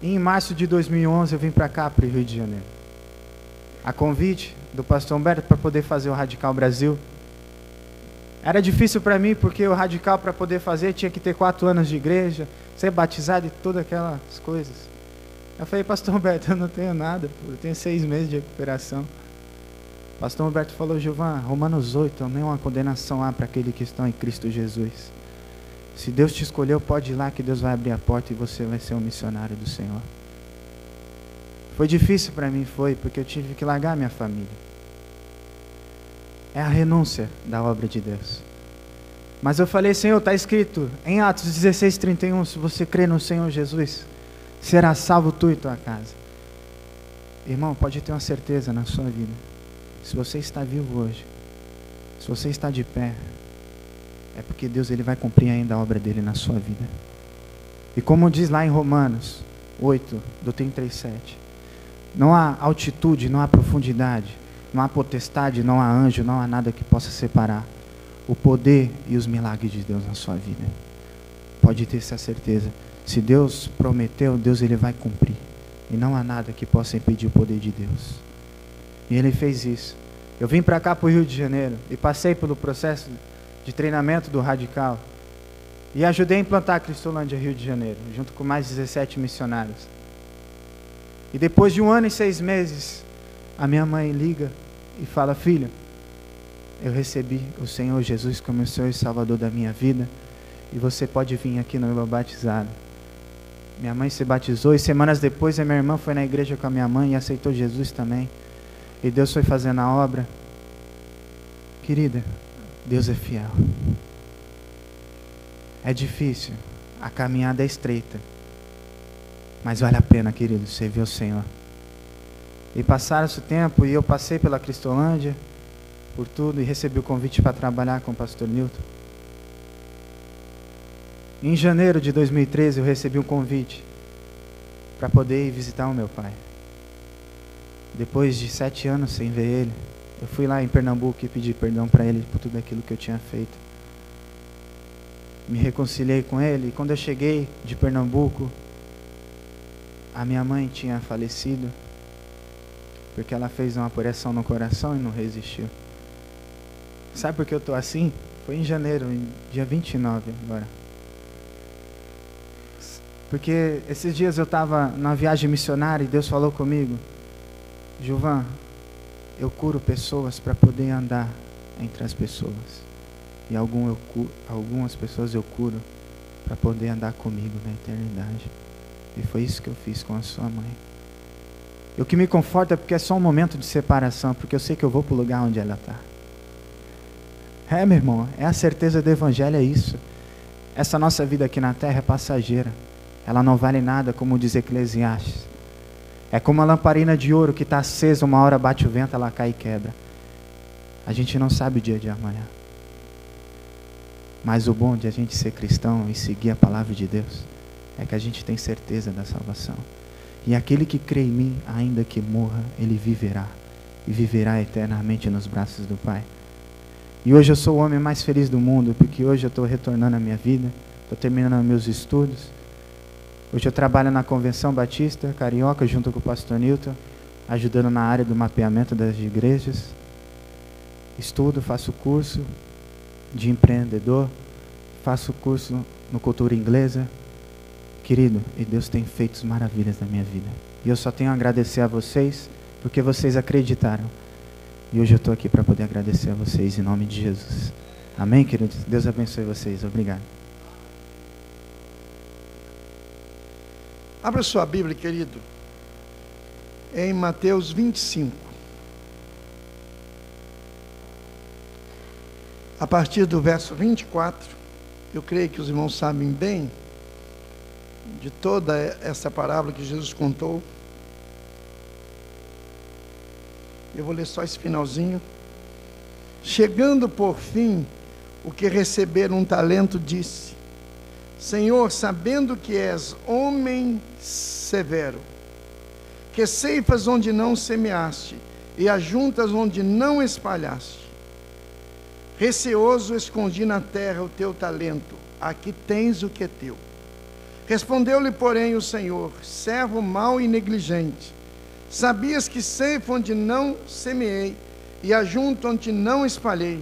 E em março de 2011 eu vim para cá, para o Rio de Janeiro. A convite do pastor Humberto para poder fazer o Radical Brasil. Era difícil para mim, porque o Radical, para poder fazer, tinha que ter 4 anos de igreja, ser batizado e todas aquelas coisas. Eu falei: pastor Humberto, eu não tenho nada, eu tenho 6 meses de recuperação. O pastor Humberto falou: Gilvan, Romanos 8, nenhuma condenação há para aqueles que estão em Cristo Jesus. Se Deus te escolheu, pode ir lá que Deus vai abrir a porta e você vai ser um missionário do Senhor. Foi difícil para mim, porque eu tive que largar minha família. É a renúncia da obra de Deus. Mas eu falei, Senhor, está escrito em Atos 16:31, se você crê no Senhor Jesus, será salvo tu e tua casa. Irmão, pode ter uma certeza na sua vida. Se você está vivo hoje, se você está de pé, é porque Deus ele vai cumprir ainda a obra dele na sua vida. E como diz lá em Romanos 8, do 37, não há altitude, não há profundidade, não há potestade, não há anjo, não há nada que possa separar o poder e os milagres de Deus na sua vida. Pode ter essa certeza. Se Deus prometeu, Deus ele vai cumprir. E não há nada que possa impedir o poder de Deus. E ele fez isso. Eu vim para cá, para o Rio de Janeiro, e passei pelo processo de treinamento do Radical. E ajudei a implantar a Cristolândia Rio de Janeiro, junto com mais 17 missionários. E depois de 1 ano e 6 meses, a minha mãe liga e fala, filho, eu recebi o Senhor Jesus como o Senhor e Salvador da minha vida, e você pode vir aqui no meu batizado. Minha mãe se batizou e semanas depois a minha irmã foi na igreja com a minha mãe e aceitou Jesus também. E Deus foi fazendo a obra. Querida, Deus é fiel. É difícil, a caminhada é estreita, mas vale a pena, querido, servir o Senhor. E passaram-se o tempo e eu passei pela Cristolândia, por tudo, e recebi o convite para trabalhar com o pastor Newton. Em janeiro de 2013 eu recebi um convite para poder ir visitar o meu pai. Depois de 7 anos sem ver ele, eu fui lá em Pernambuco e pedi perdão para ele por tudo aquilo que eu tinha feito. Me reconciliei com ele, e quando eu cheguei de Pernambuco, a minha mãe tinha falecido, porque ela fez uma apuração no coração e não resistiu. Sabe por que eu estou assim? Foi em janeiro, dia 29 agora. Porque esses dias eu estava na viagem missionária e Deus falou comigo, Gilvan, eu curo pessoas para poder andar entre as pessoas. E algumas pessoas eu curo para poder andar comigo na eternidade. E foi isso que eu fiz com a sua mãe. E o que me conforta é porque é só um momento de separação, porque eu sei que eu vou para o lugar onde ela está. Meu irmão, é a certeza do Evangelho, é isso. Essa nossa vida aqui na terra é passageira. Ela não vale nada, como diz Eclesiastes. É como a lamparina de ouro que está acesa, uma hora bate o vento, ela cai e quebra. A gente não sabe o dia de amanhã. Mas o bom de a gente ser cristão e seguir a palavra de Deus é que a gente tem certeza da salvação. E aquele que crê em mim, ainda que morra, ele viverá. E viverá eternamente nos braços do Pai. E hoje eu sou o homem mais feliz do mundo, porque hoje eu estou retornando à minha vida, estou terminando meus estudos. Hoje eu trabalho na Convenção Batista Carioca, junto com o pastor Newton, ajudando na área do mapeamento das igrejas. Estudo, faço curso de empreendedor, faço curso no cultura inglesa. Querido, e Deus tem feito maravilhas na minha vida. E eu só tenho a agradecer a vocês, porque vocês acreditaram. E hoje eu estou aqui para poder agradecer a vocês em nome de Jesus. Amém, queridos? Deus abençoe vocês. Obrigado. Abra sua Bíblia, querido, em Mateus 25. A partir do verso 24, eu creio que os irmãos sabem bem de toda essa parábola que Jesus contou. Eu vou ler só esse finalzinho. Chegando por fim, o que receberam um talento disse: Senhor, sabendo que és homem severo, que ceifas onde não semeaste e ajuntas onde não espalhaste, receoso escondi na terra o teu talento, aqui tens o que é teu. Respondeu-lhe, porém, o Senhor: servo mau e negligente, sabias que ceifo onde não semeei e ajunto onde não espalhei.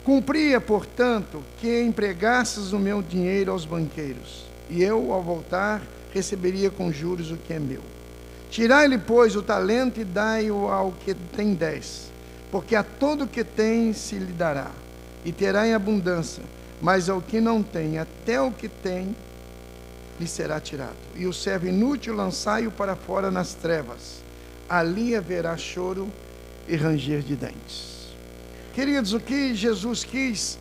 Cumpria, portanto, que empregasses o meu dinheiro aos banqueiros, e eu, ao voltar, receberia com juros o que é meu. Tirai-lhe, pois, o talento e dai-o ao que tem 10, porque a todo que tem se lhe dará, e terá em abundância, mas ao que não tem, até o que tem, lhe será tirado. E o servo inútil lançai-o para fora nas trevas, ali haverá choro e ranger de dentes. Queridos, o que Jesus quis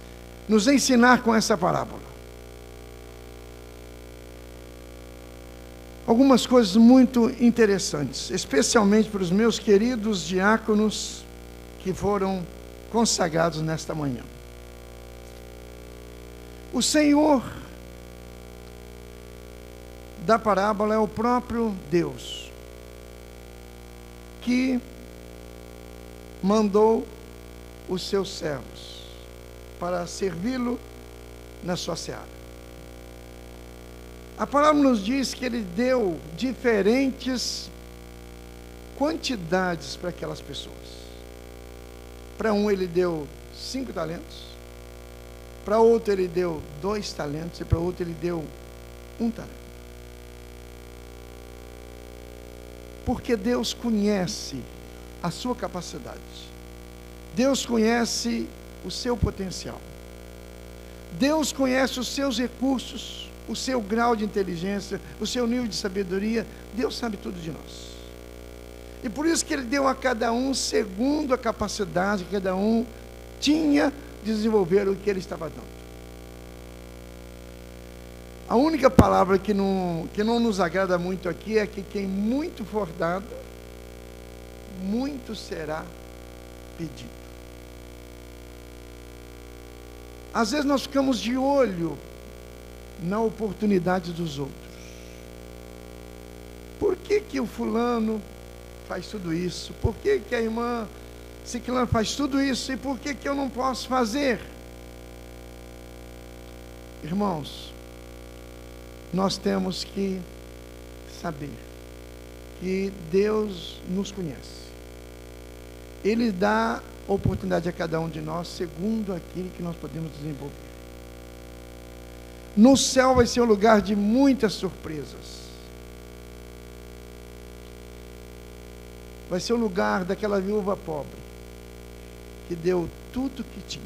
nos ensinar com essa parábola? Algumas coisas muito interessantes, especialmente para os meus queridos diáconos que foram consagrados nesta manhã. O Senhor da parábola é o próprio Deus, que mandou os seus servos para servi-lo na sua seara. A parábola nos diz que ele deu diferentes quantidades para aquelas pessoas. Para um ele deu 5 talentos, para outro ele deu 2 talentos e para outro ele deu 1 talento. Porque Deus conhece a sua capacidade. Deus conhece o seu potencial. Deus conhece os seus recursos, o seu grau de inteligência, o seu nível de sabedoria. Deus sabe tudo de nós. E por isso que Ele deu a cada um segundo a capacidade que cada um tinha de desenvolver o que Ele estava dando. A única palavra que não nos agrada muito aqui é que quem muito for dado, muito será pedido. Às vezes nós ficamos de olho na oportunidade dos outros. Por que o fulano faz tudo isso? Por que a irmã ciclana faz tudo isso? E por que eu não posso fazer? Irmãos, nós temos que saber que Deus nos conhece. Ele dá oportunidade a cada um de nós segundo aquilo que nós podemos desenvolver. No céu vai ser um lugar de muitas surpresas. Vai ser o lugar daquela viúva pobre que deu tudo que tinha.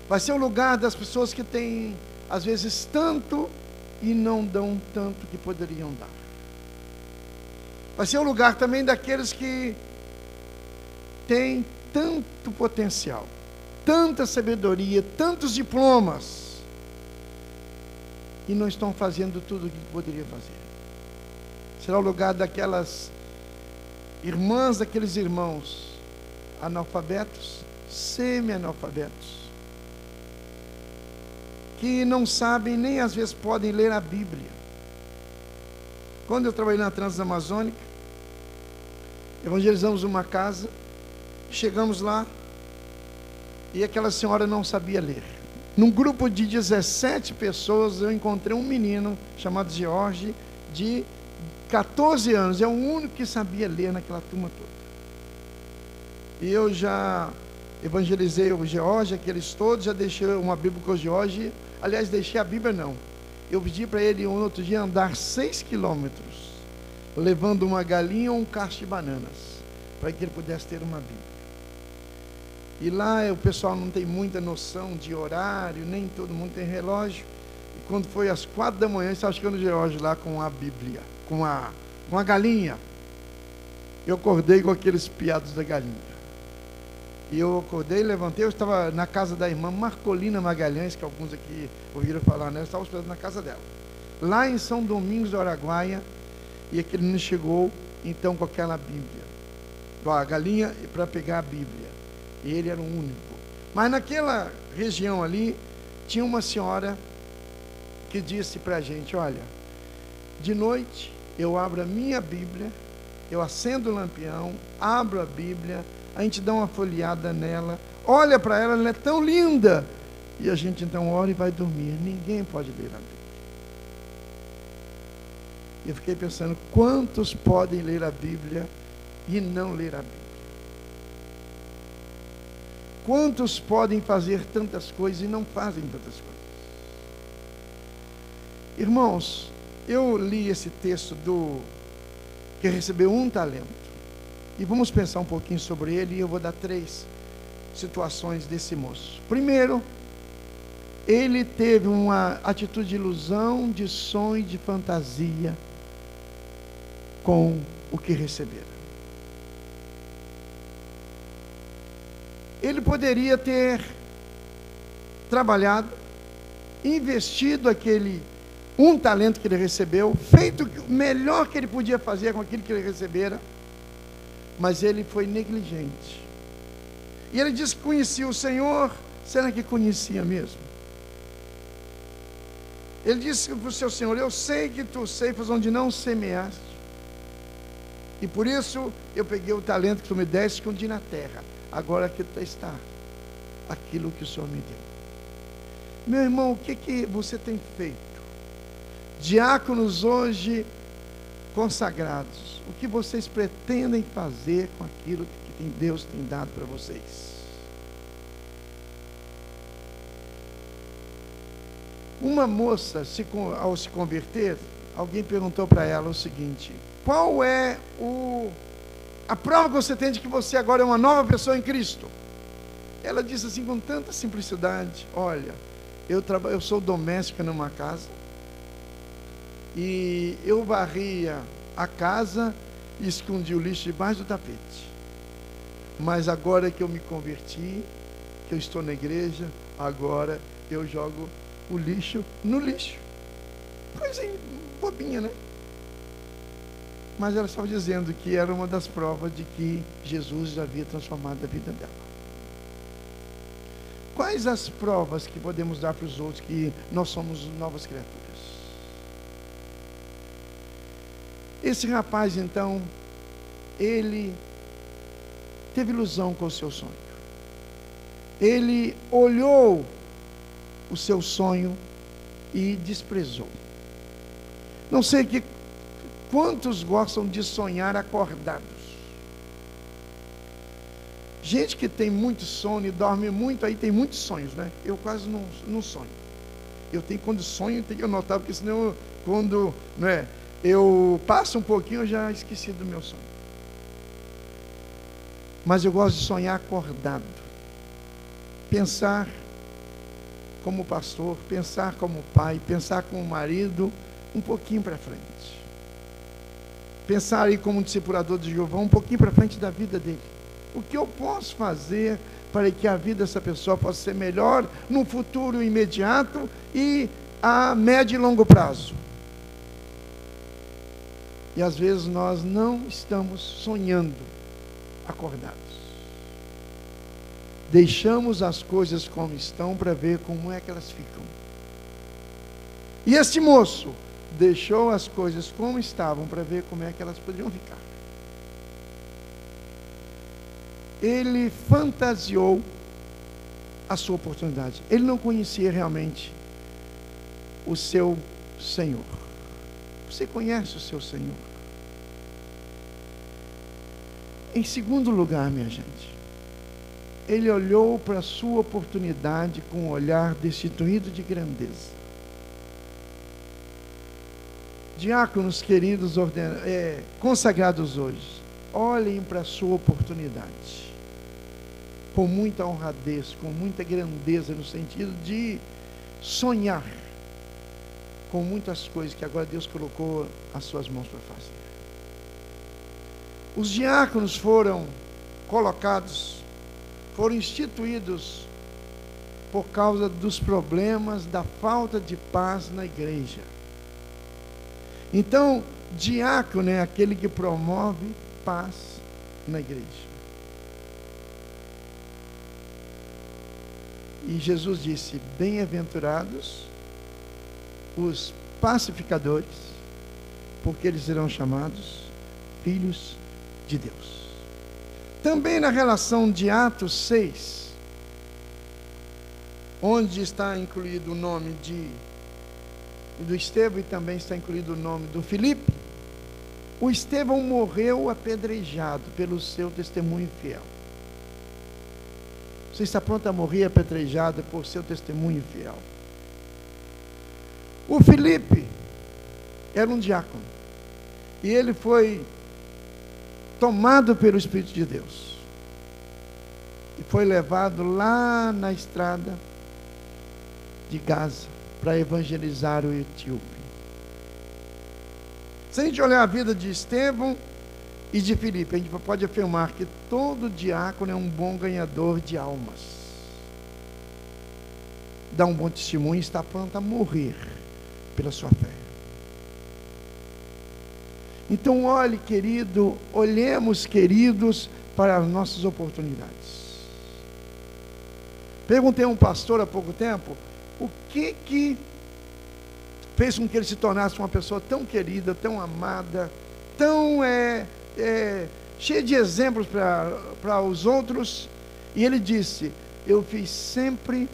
Vai ser o lugar das pessoas que têm às vezes tanto e não dão tanto que poderiam dar. Vai ser o lugar também daqueles que têm tanto potencial, tanta sabedoria, tantos diplomas e não estão fazendo tudo o que poderiam fazer. Será o lugar daquelas irmãs, daqueles irmãos analfabetos, semi-analfabetos, que não sabem nem às vezes podem ler a Bíblia. Quando eu trabalhei na Transamazônica, evangelizamos uma casa, chegamos lá e aquela senhora não sabia ler. Num grupo de 17 pessoas eu encontrei um menino chamado George, de 14 anos, é o único que sabia ler naquela turma toda. E eu já evangelizei o George, aqueles todos, já deixei uma Bíblia com o George. Aliás, deixei a Bíblia não. Eu pedi para ele um outro dia andar 6 quilômetros, levando uma galinha ou um cacho de bananas, para que ele pudesse ter uma Bíblia. E lá o pessoal não tem muita noção de horário, nem todo mundo tem relógio. E quando foi às 4 da manhã, estava chegando o George lá com a Bíblia, com a galinha. Eu acordei com aqueles piados da galinha. E eu acordei, levantei, eu estava na casa da irmã Marcolina Magalhães, que alguns aqui ouviram falar nela, eu estava hospedado na casa dela, lá em São Domingos do Araguaia, e aquele menino chegou, então, com aquela Bíblia, com a galinha para pegar a Bíblia, e ele era o único. Mas naquela região ali, tinha uma senhora que disse para a gente, olha, de noite eu abro a minha Bíblia, eu acendo o lampião, abro a Bíblia, a gente dá uma folheada nela, olha para ela, ela é tão linda, e a gente então ora e vai dormir. Ninguém pode ler a Bíblia. Eu fiquei pensando, quantos podem ler a Bíblia e não ler a Bíblia? Quantos podem fazer tantas coisas e não fazem tantas coisas? Irmãos, eu li esse texto que recebeu 1 talento. E vamos pensar um pouquinho sobre ele, e eu vou dar 3 situações desse moço. Primeiro, ele teve uma atitude de ilusão, de sonho, de fantasia com o que recebera. ele poderia ter trabalhado, investido aquele talento que ele recebeu, feito o melhor que ele podia fazer com aquilo que ele recebera, mas ele foi negligente. E ele disse que conhecia o Senhor. Será que conhecia mesmo? Ele disse para o seu Senhor: eu sei que tu ceifas onde não semeaste, e por isso eu peguei o talento que tu me deste e escondi na terra. Agora aqui está aquilo que o Senhor me deu. Meu irmão, o que você tem feito? Diáconos hoje consagrados, o que vocês pretendem fazer com aquilo que Deus tem dado para vocês? Uma moça, ao se converter, alguém perguntou para ela o seguinte: qual é a prova que você tem de que você agora é uma nova pessoa em Cristo? Ela disse assim com tanta simplicidade: olha, eu sou doméstica numa casa, e eu varria a casa e escondi o lixo debaixo do tapete. Mas agora que eu me converti, que eu estou na igreja, agora eu jogo o lixo no lixo. Coisa bobinha, né? Mas ela estava dizendo que era uma das provas de que Jesus já havia transformado a vida dela. Quais as provas que podemos dar para os outros que nós somos novas criaturas? Esse rapaz, então, ele teve ilusão com o seu sonho. Ele olhou o seu sonho e desprezou. Não sei quantos gostam de sonhar acordados. Gente que tem muito sono e dorme muito, aí tem muitos sonhos, né? Eu quase não sonho. Quando sonho, tenho que anotar, porque senão quando, né, eu passo um pouquinho, eu já esqueci do meu sonho. Mas eu gosto de sonhar acordado. Pensar como pastor, pensar como pai, pensar como marido, um pouquinho para frente. Pensar aí como um discipulador de Jeová, um pouquinho para frente da vida dele. O que eu posso fazer para que a vida dessa pessoa possa ser melhor no futuro imediato e a médio e longo prazo? E às vezes nós não estamos sonhando acordados. Deixamos as coisas como estão para ver como é que elas ficam. E este moço deixou as coisas como estavam para ver como é que elas poderiam ficar. Ele fantasiou a sua oportunidade. Ele não conhecia realmente o seu Senhor. Você conhece o seu Senhor? Em segundo lugar, minha gente, ele olhou para a sua oportunidade com um olhar destituído de grandeza. Diáconos queridos, consagrados hoje, olhem para a sua oportunidade com muita honradez, com muita grandeza, no sentido de sonhar com muitas coisas que agora Deus colocou às suas mãos para fazer. Os diáconos foram colocados, foram instituídos por causa dos problemas da falta de paz na igreja. Então, diácono é aquele que promove paz na igreja. E Jesus disse: bem-aventurados os pacificadores, porque eles serão chamados filhos de Deus. Também na relação de Atos 6, onde está incluído o nome do Estevão e também está incluído o nome do Filipe, o Estevão morreu apedrejado pelo seu testemunho fiel. Você está pronto a morrer apedrejado por seu testemunho fiel? O Filipe era um diácono e ele foi tomado pelo Espírito de Deus e foi levado lá na estrada de Gaza para evangelizar o etíope. Se a gente olhar a vida de Estevão, e de Filipe, a gente pode afirmar que todo diácono é um bom ganhador de almas. Dá um bom testemunho e está pronto a morrer pela sua fé. Então, olhe, querido, olhemos, queridos, para as nossas oportunidades. Perguntei a um pastor há pouco tempo, o que fez com que ele se tornasse uma pessoa tão querida, tão amada, tão cheia de exemplos para os outros. E ele disse, eu fiz sempre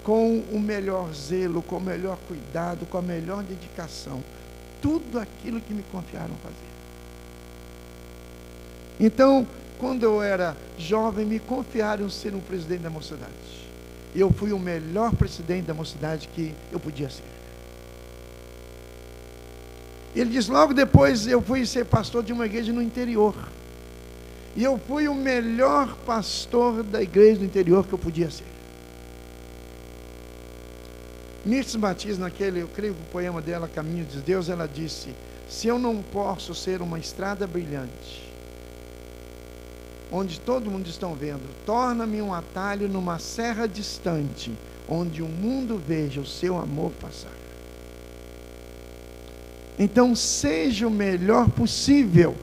com o melhor zelo, com o melhor cuidado, com a melhor dedicação, tudo aquilo que me confiaram fazer. Então, quando eu era jovem, me confiaram ser um presidente da mocidade. Eu fui o melhor presidente da mocidade que eu podia ser. Ele diz, logo depois eu fui ser pastor de uma igreja no interior. E eu fui o melhor pastor da igreja do interior que eu podia ser. Mirtes Matias, eu creio que o poema dela, Caminho de Deus, ela disse, se eu não posso ser uma estrada brilhante, onde todo mundo está vendo, torna-me um atalho numa serra distante, onde o mundo veja o seu amor passar. Então, seja o melhor possível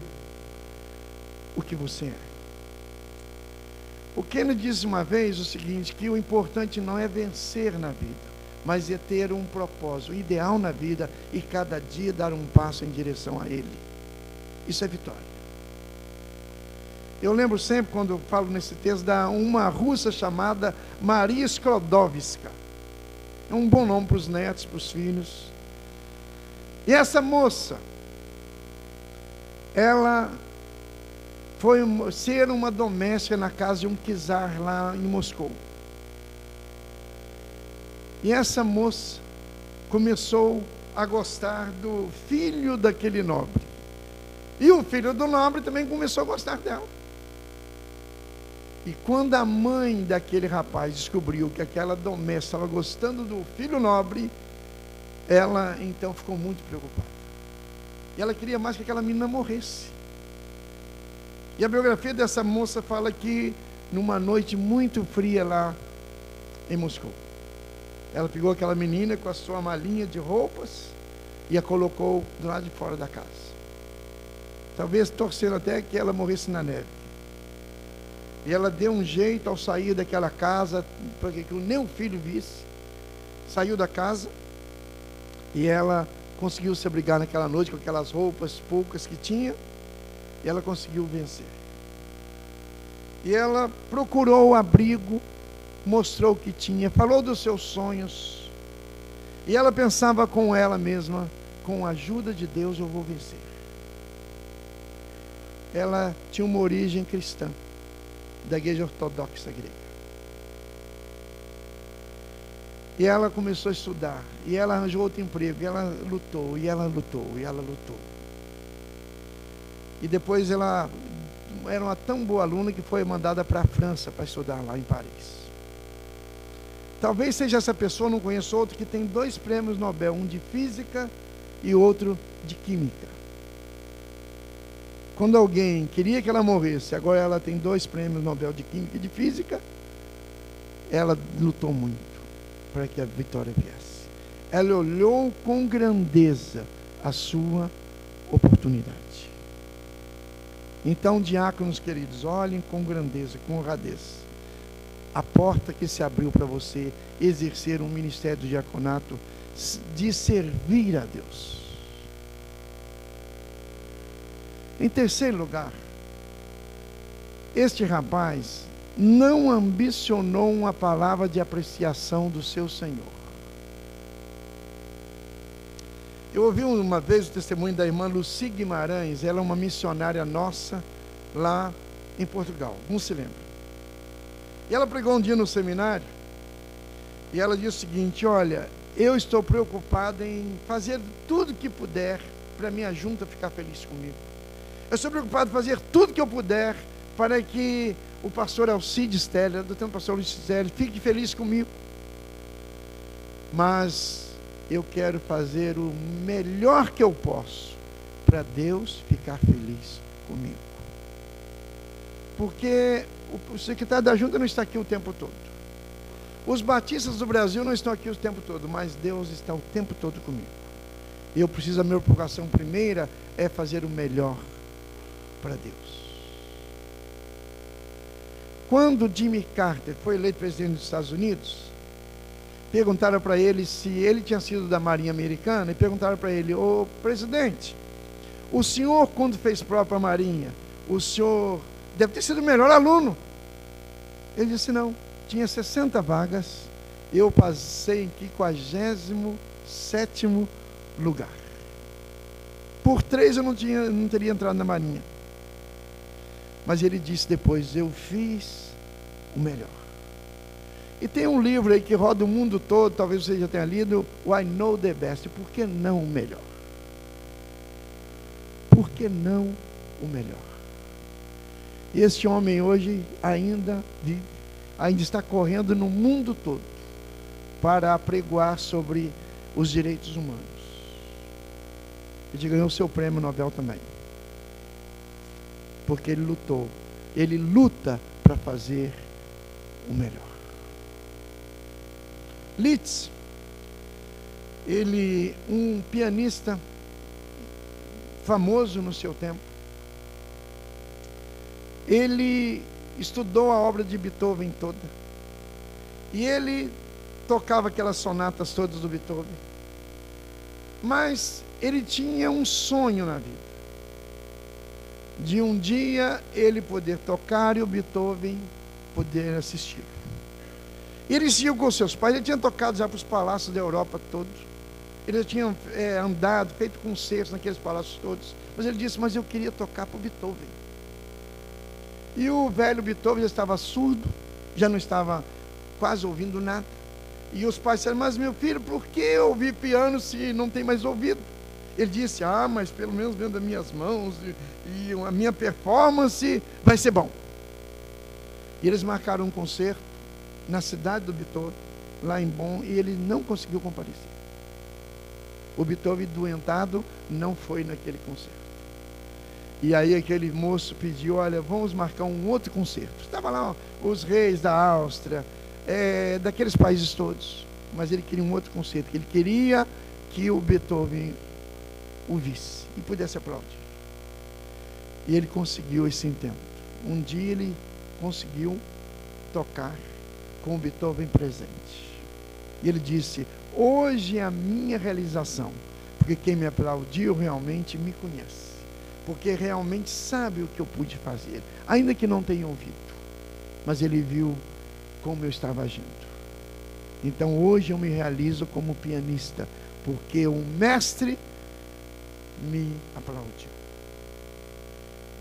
o que você é. O Kennedy disse uma vez o seguinte, que o importante não é vencer na vida, mas é ter um propósito, um ideal na vida e cada dia dar um passo em direção a ele. Isso é vitória. Eu lembro sempre, quando eu falo nesse texto, da uma russa chamada Maria Sklodowska. É um bom nome para os netos, para os filhos. E essa moça, ela foi ser uma doméstica na casa de um czar lá em Moscou. E essa moça começou a gostar do filho daquele nobre. E o filho do nobre também começou a gostar dela. E quando a mãe daquele rapaz descobriu que aquela doméstica estava gostando do filho nobre, ela então ficou muito preocupada. E ela queria mais que aquela menina morresse. E a biografia dessa moça fala que numa noite muito fria lá em Moscou, ela pegou aquela menina com a sua malinha de roupas e a colocou do lado de fora da casa. Talvez torcendo até que ela morresse na neve. E ela deu um jeito ao sair daquela casa, para que nem o filho visse. Saiu da casa e ela conseguiu se abrigar naquela noite com aquelas roupas poucas que tinha. E ela conseguiu vencer. E ela procurou o abrigo, mostrou o que tinha, falou dos seus sonhos. E ela pensava com ela mesma, com a ajuda de Deus eu vou vencer. Ela tinha uma origem cristã, da igreja ortodoxa grega. E ela começou a estudar, e ela arranjou outro emprego, e ela lutou, e ela lutou, e ela lutou. E depois ela era uma tão boa aluna que foi mandada para a França para estudar lá em Paris. Talvez seja essa pessoa, não conheço outro, que tem 2 prêmios Nobel, um de física e outro de química. Quando alguém queria que ela morresse, agora ela tem 2 prêmios Nobel de química e de física, ela lutou muito para que a vitória viesse. Ela olhou com grandeza a sua oportunidade. Então, diáconos queridos, olhem com grandeza, com honradez, a porta que se abriu para você exercer um ministério do diaconato, de servir a Deus. Em terceiro lugar, este rapaz não ambicionou uma palavra de apreciação do seu Senhor. Eu ouvi uma vez o testemunho da irmã Lucy Guimarães, ela é uma missionária nossa lá em Portugal, não se lembra. E ela pregou um dia no seminário, e ela disse o seguinte: olha, eu estou preocupada em fazer tudo que puder para a minha junta ficar feliz comigo. Eu estou preocupado em fazer tudo que eu puder para que o pastor Alcides Steller, do tempo pastor Luiz Steller, fique feliz comigo. Mas eu quero fazer o melhor que eu posso para Deus ficar feliz comigo. Porque o secretário da junta não está aqui o tempo todo. Os batistas do Brasil não estão aqui o tempo todo, mas Deus está o tempo todo comigo. Eu preciso, a minha preocupação primeira é fazer o melhor para Deus. Quando Jimmy Carter foi eleito presidente dos Estados Unidos, perguntaram para ele se ele tinha sido da Marinha Americana, e perguntaram para ele: ô presidente, o senhor, quando fez prova para a Marinha, o senhor deve ter sido o melhor aluno. Ele disse: não, tinha 60 vagas, eu passei em 57º lugar. Por 3 eu não teria entrado na Marinha. Mas ele disse depois: eu fiz o melhor. E tem um livro aí que roda o mundo todo, talvez você já tenha lido, o I Know the Best. Por que não o melhor? Por que não o melhor? E este homem hoje ainda vive, ainda está correndo no mundo todo para apregoar sobre os direitos humanos. Ele ganhou o seu prêmio Nobel também. Porque ele lutou. Ele luta para fazer o melhor. Liszt, ele, um pianista famoso no seu tempo, ele estudou a obra de Beethoven toda. E ele tocava aquelas sonatas todas do Beethoven. Mas ele tinha um sonho na vida, de um dia ele poder tocar e o Beethoven poder assistir. Ele ia com seus pais, ele tinha tocado já para os palácios da Europa todos. Ele já tinha andado, feito concertos naqueles palácios todos. Mas ele disse: mas eu queria tocar para o Beethoven. E o velho Beethoven já estava surdo, já não estava quase ouvindo nada. E os pais disseram: mas meu filho, por que ouvir piano se não tem mais ouvido? Ele disse: ah, mas pelo menos vendo as minhas mãos e a minha performance vai ser bom. E eles marcaram um concerto na cidade do Beethoven, lá em Bonn, e ele não conseguiu comparecer. O Beethoven, doentado, não foi naquele concerto. E aí aquele moço pediu: olha, vamos marcar um outro concerto. Estava lá os reis da Áustria, daqueles países todos, mas ele queria um outro concerto, que ele queria que o Beethoven o visse e pudesse aplaudir. E ele conseguiu esse intento. Um dia ele conseguiu tocar com o Beethoven presente. E ele disse: hoje é a minha realização, porque quem me aplaudiu realmente me conhece, porque realmente sabe o que eu pude fazer, ainda que não tenha ouvido, mas ele viu como eu estava agindo. Então hoje eu me realizo como pianista, porque o mestre me aplaudiu.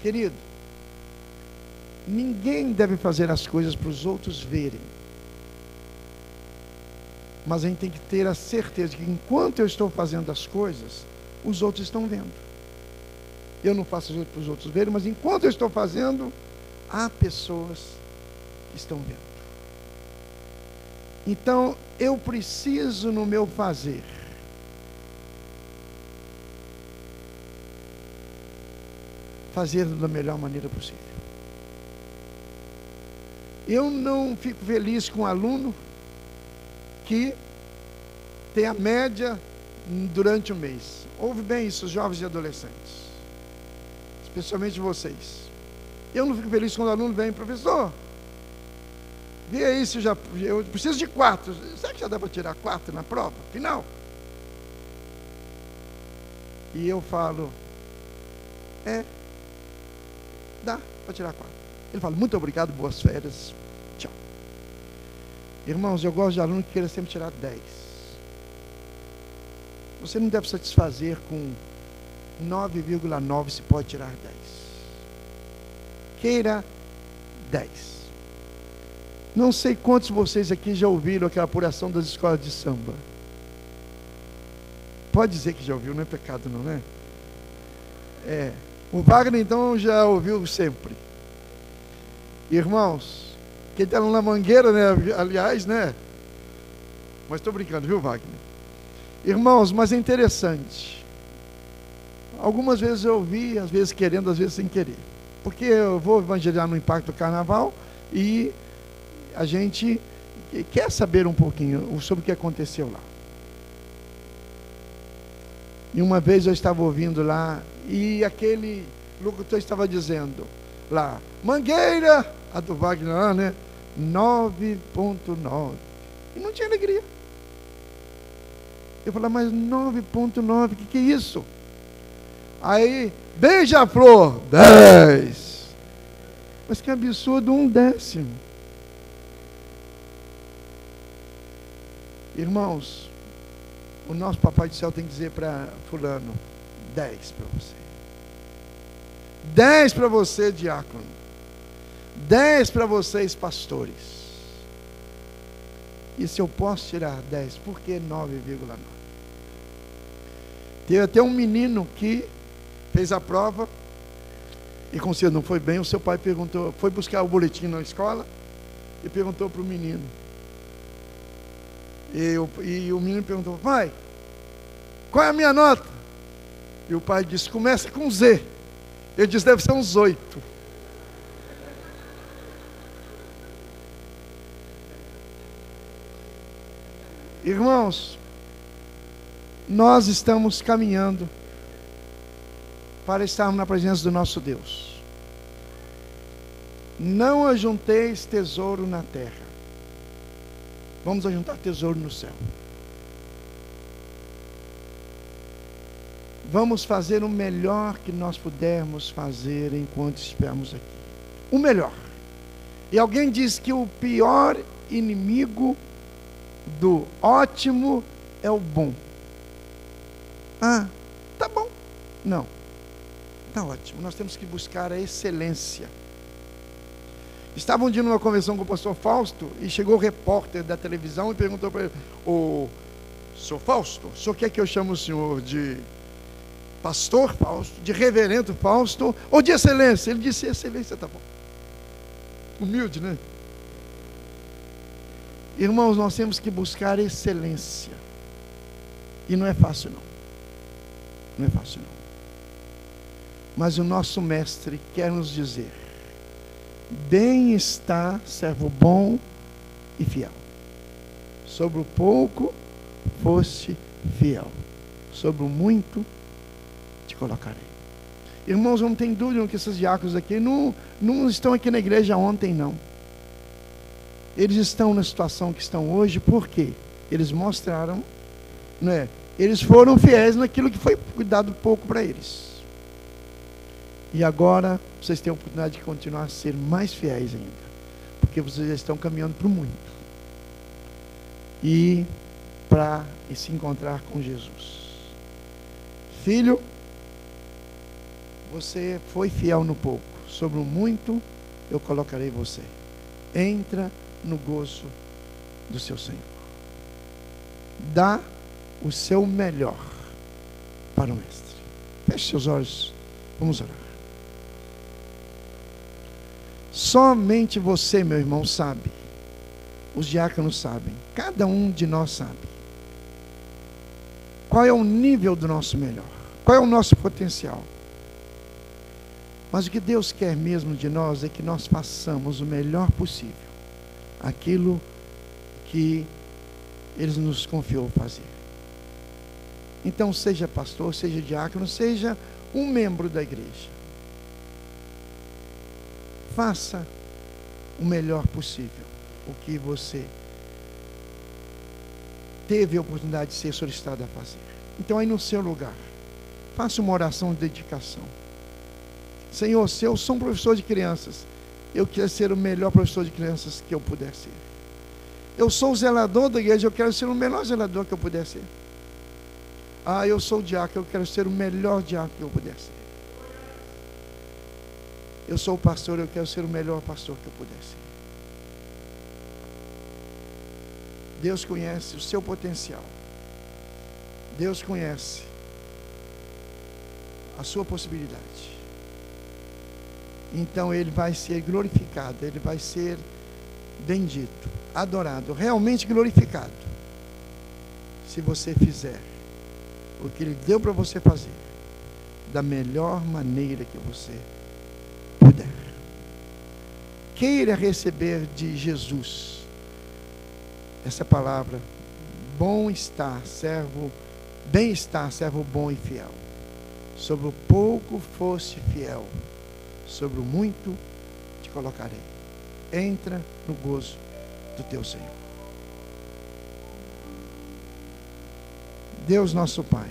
Querido, ninguém deve fazer as coisas para os outros verem, mas a gente tem que ter a certeza que enquanto eu estou fazendo as coisas, os outros estão vendo. Eu não faço as coisas para os outros verem, mas enquanto eu estou fazendo, há pessoas que estão vendo. Então eu preciso, no meu fazer, fazer da melhor maneira possível. Eu não fico feliz com um aluno que tem a média durante o mês. Ouve bem isso, jovens e adolescentes, especialmente vocês. Eu não fico feliz quando o aluno vem: professor, vê aí se eu preciso de 4. Será que já dá para tirar 4 na prova final? E eu falo: dá para tirar 4. Ele fala: muito obrigado, boas férias, tchau. Irmãos, eu gosto de aluno que queira sempre tirar 10. Você não deve satisfazer com 9,9 se pode tirar 10. Queira 10. Não sei quantos de vocês aqui já ouviram aquela apuração das escolas de samba. Pode dizer que já ouviu, não é pecado não, né? O Wagner então já ouviu sempre. Irmãos, quem está na Mangueira, né? Aliás, né? Mas estou brincando, viu, Wagner? Irmãos, mas é interessante. algumas vezes eu ouvi, às vezes querendo, às vezes sem querer. Porque eu vou evangelizar no Impacto do Carnaval e a gente quer saber um pouquinho sobre o que aconteceu lá. E uma vez eu estava ouvindo lá e aquele locutor estava dizendo lá, Mangueira, a do Wagner lá, né? 9.9. E não tinha alegria. Eu falei, mas 9.9, o que é isso? Aí, Beija-Flor, 10. Mas que absurdo, 1/10. Irmãos, o nosso Papai do Céu tem que dizer para fulano, 10 para você. 10 para você, diácono. 10 para vocês, pastores. E se eu posso tirar 10, por que 9,9? Teve até um menino que fez a prova e como se não foi bem, o seu pai perguntou, foi buscar o boletim na escola e perguntou para o menino. E o menino perguntou, pai, qual é a minha nota? E o pai disse, começa com Z. Ele disse, deve ser uns 8. Irmãos, nós estamos caminhando para estarmos na presença do nosso Deus. Não ajunteis tesouro na terra. Vamos ajuntar tesouro no céu. Vamos fazer o melhor que nós pudermos fazer enquanto estivermos aqui. O melhor. E alguém diz que o pior inimigo do ótimo é o bom. Ah, tá bom. Não. Tá ótimo. Nós temos que buscar a excelência. Estava um dia numa convenção com o pastor Fausto e chegou o repórter da televisão e perguntou para ele, ô, senhor Fausto, o senhor quer que eu chame o senhor de pastor Fausto, de reverendo Fausto ou de excelência? Ele disse, excelência, tá bom. Humilde, né? Irmãos, nós temos que buscar excelência. E não é fácil não. Não é fácil não. Mas o nosso mestre quer nos dizer, bem está, servo bom e fiel. Sobre o pouco foste fiel. Sobre o muito te colocarei. Irmãos, não tem dúvida que esses diáconos aqui não estão aqui na igreja ontem, não. Eles estão na situação que estão hoje, porque eles mostraram, né? Eles foram fiéis naquilo que foi dado pouco para eles. E agora vocês têm a oportunidade de continuar a ser mais fiéis ainda, porque vocês já estão caminhando para o muito e para se encontrar com Jesus. Filho, você foi fiel no pouco, sobre o muito eu colocarei você. Entra no gozo do seu Senhor. Dá o seu melhor para o mestre. Feche seus olhos, vamos orar. Somente você, meu irmão, sabe. Os diáconos sabem. Cada um de nós sabe. Qual é o nível do nosso melhor? Qual é o nosso potencial? Mas o que Deus quer mesmo de nós é que nós façamos o melhor possível. Aquilo que Ele nos confiou fazer. Então, seja pastor, seja diácono, seja um membro da igreja. Faça o melhor possível, o que você teve a oportunidade de ser solicitado a fazer. Então, aí no seu lugar, faça uma oração de dedicação. Senhor, se eu sou um professor de crianças, eu quero ser o melhor professor de crianças que eu puder ser. Eu sou o zelador da igreja, eu quero ser o melhor zelador que eu puder ser. Ah, eu sou o diácono, eu quero ser o melhor diácono que eu puder ser. Eu sou o pastor, eu quero ser o melhor pastor que eu puder ser. Deus conhece o seu potencial. Deus conhece a sua possibilidade. Então Ele vai ser glorificado, Ele vai ser bendito, adorado, realmente glorificado, se você fizer o que Ele deu para você fazer, da melhor maneira que você puder. Queira receber de Jesus essa palavra: bem-estar, servo bom e fiel. Sobre o pouco foste fiel, sobre o muito te colocarei. Entra no gozo do teu Senhor. Deus nosso Pai,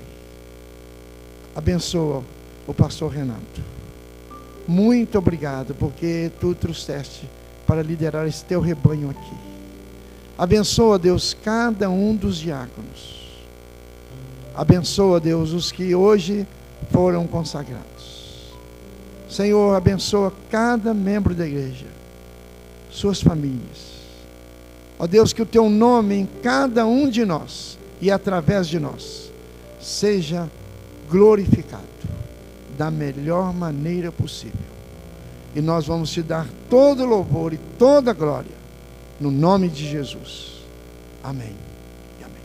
abençoa o pastor Renato. Muito obrigado, porque tu o trouxeste para liderar esse teu rebanho aqui. Abençoa, Deus, cada um dos diáconos. Abençoa, Deus, os que hoje foram consagrados. Senhor, abençoa cada membro da igreja, suas famílias. Ó Deus, que o teu nome em cada um de nós e através de nós seja glorificado da melhor maneira possível. E nós vamos te dar todo louvor e toda glória no nome de Jesus. Amém e amém.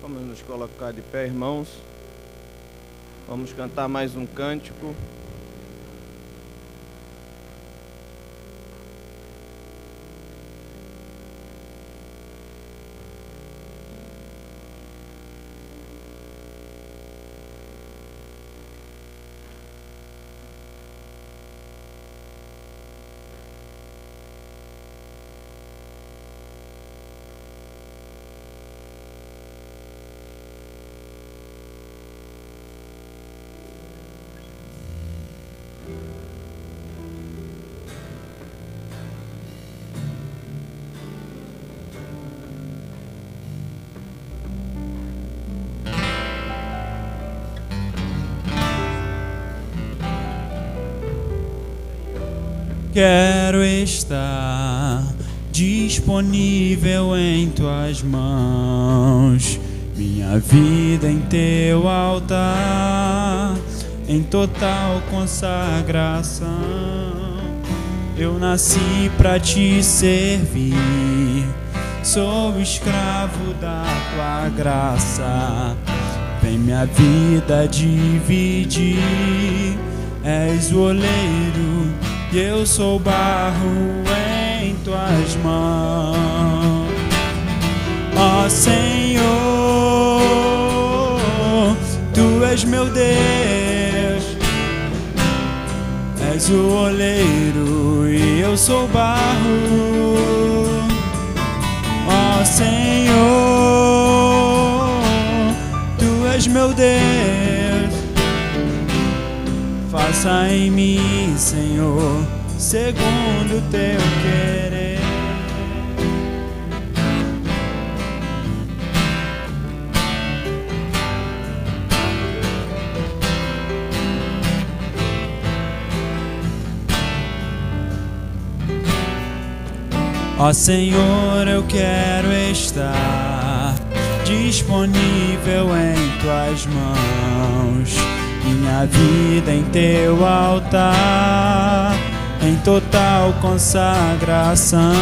Vamos nos colocar de pé, irmãos. Vamos cantar mais um cântico. Quero estar disponível em tuas mãos, minha vida em teu altar, em total consagração. Eu nasci para te servir, sou escravo da tua graça. Vem minha vida dividir, és o oleiro e eu sou barro em tuas mãos. Ó Senhor, tu és meu Deus, és o oleiro e eu sou barro. Ó Senhor, tu és meu Deus, faça em mim, Senhor, segundo o teu querer. Ó Senhor, eu quero estar disponível em tuas mãos, minha vida em teu altar, em total consagração.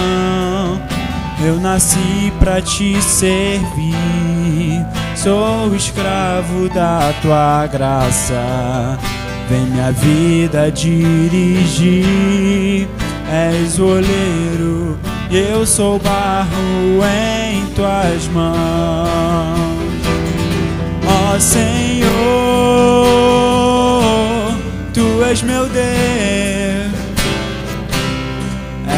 Eu nasci para te servir, sou escravo da tua graça. Vem minha vida dirigir, és o oleiro e eu sou barro em tuas mãos. Ó Senhor, tu és meu Deus,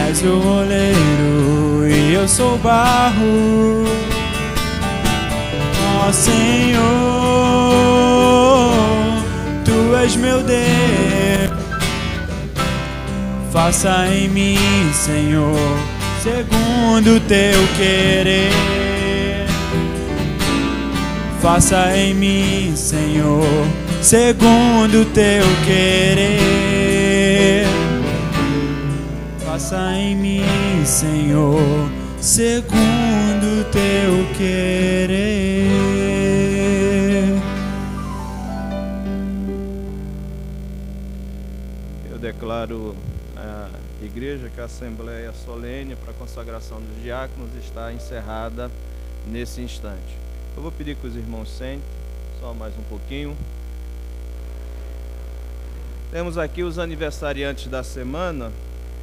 és o oleiro e eu sou barro. Ó Senhor, tu és meu Deus, faça em mim, Senhor, segundo o teu querer. Faça em mim, Senhor, segundo o teu querer. Faça em mim, Senhor, segundo o teu querer. Eu declaro a igreja, que a Assembleia Solene para a consagração dos diáconos está encerrada nesse instante. Eu vou pedir que os irmãos sentem, só mais um pouquinho. Temos aqui os aniversariantes da semana: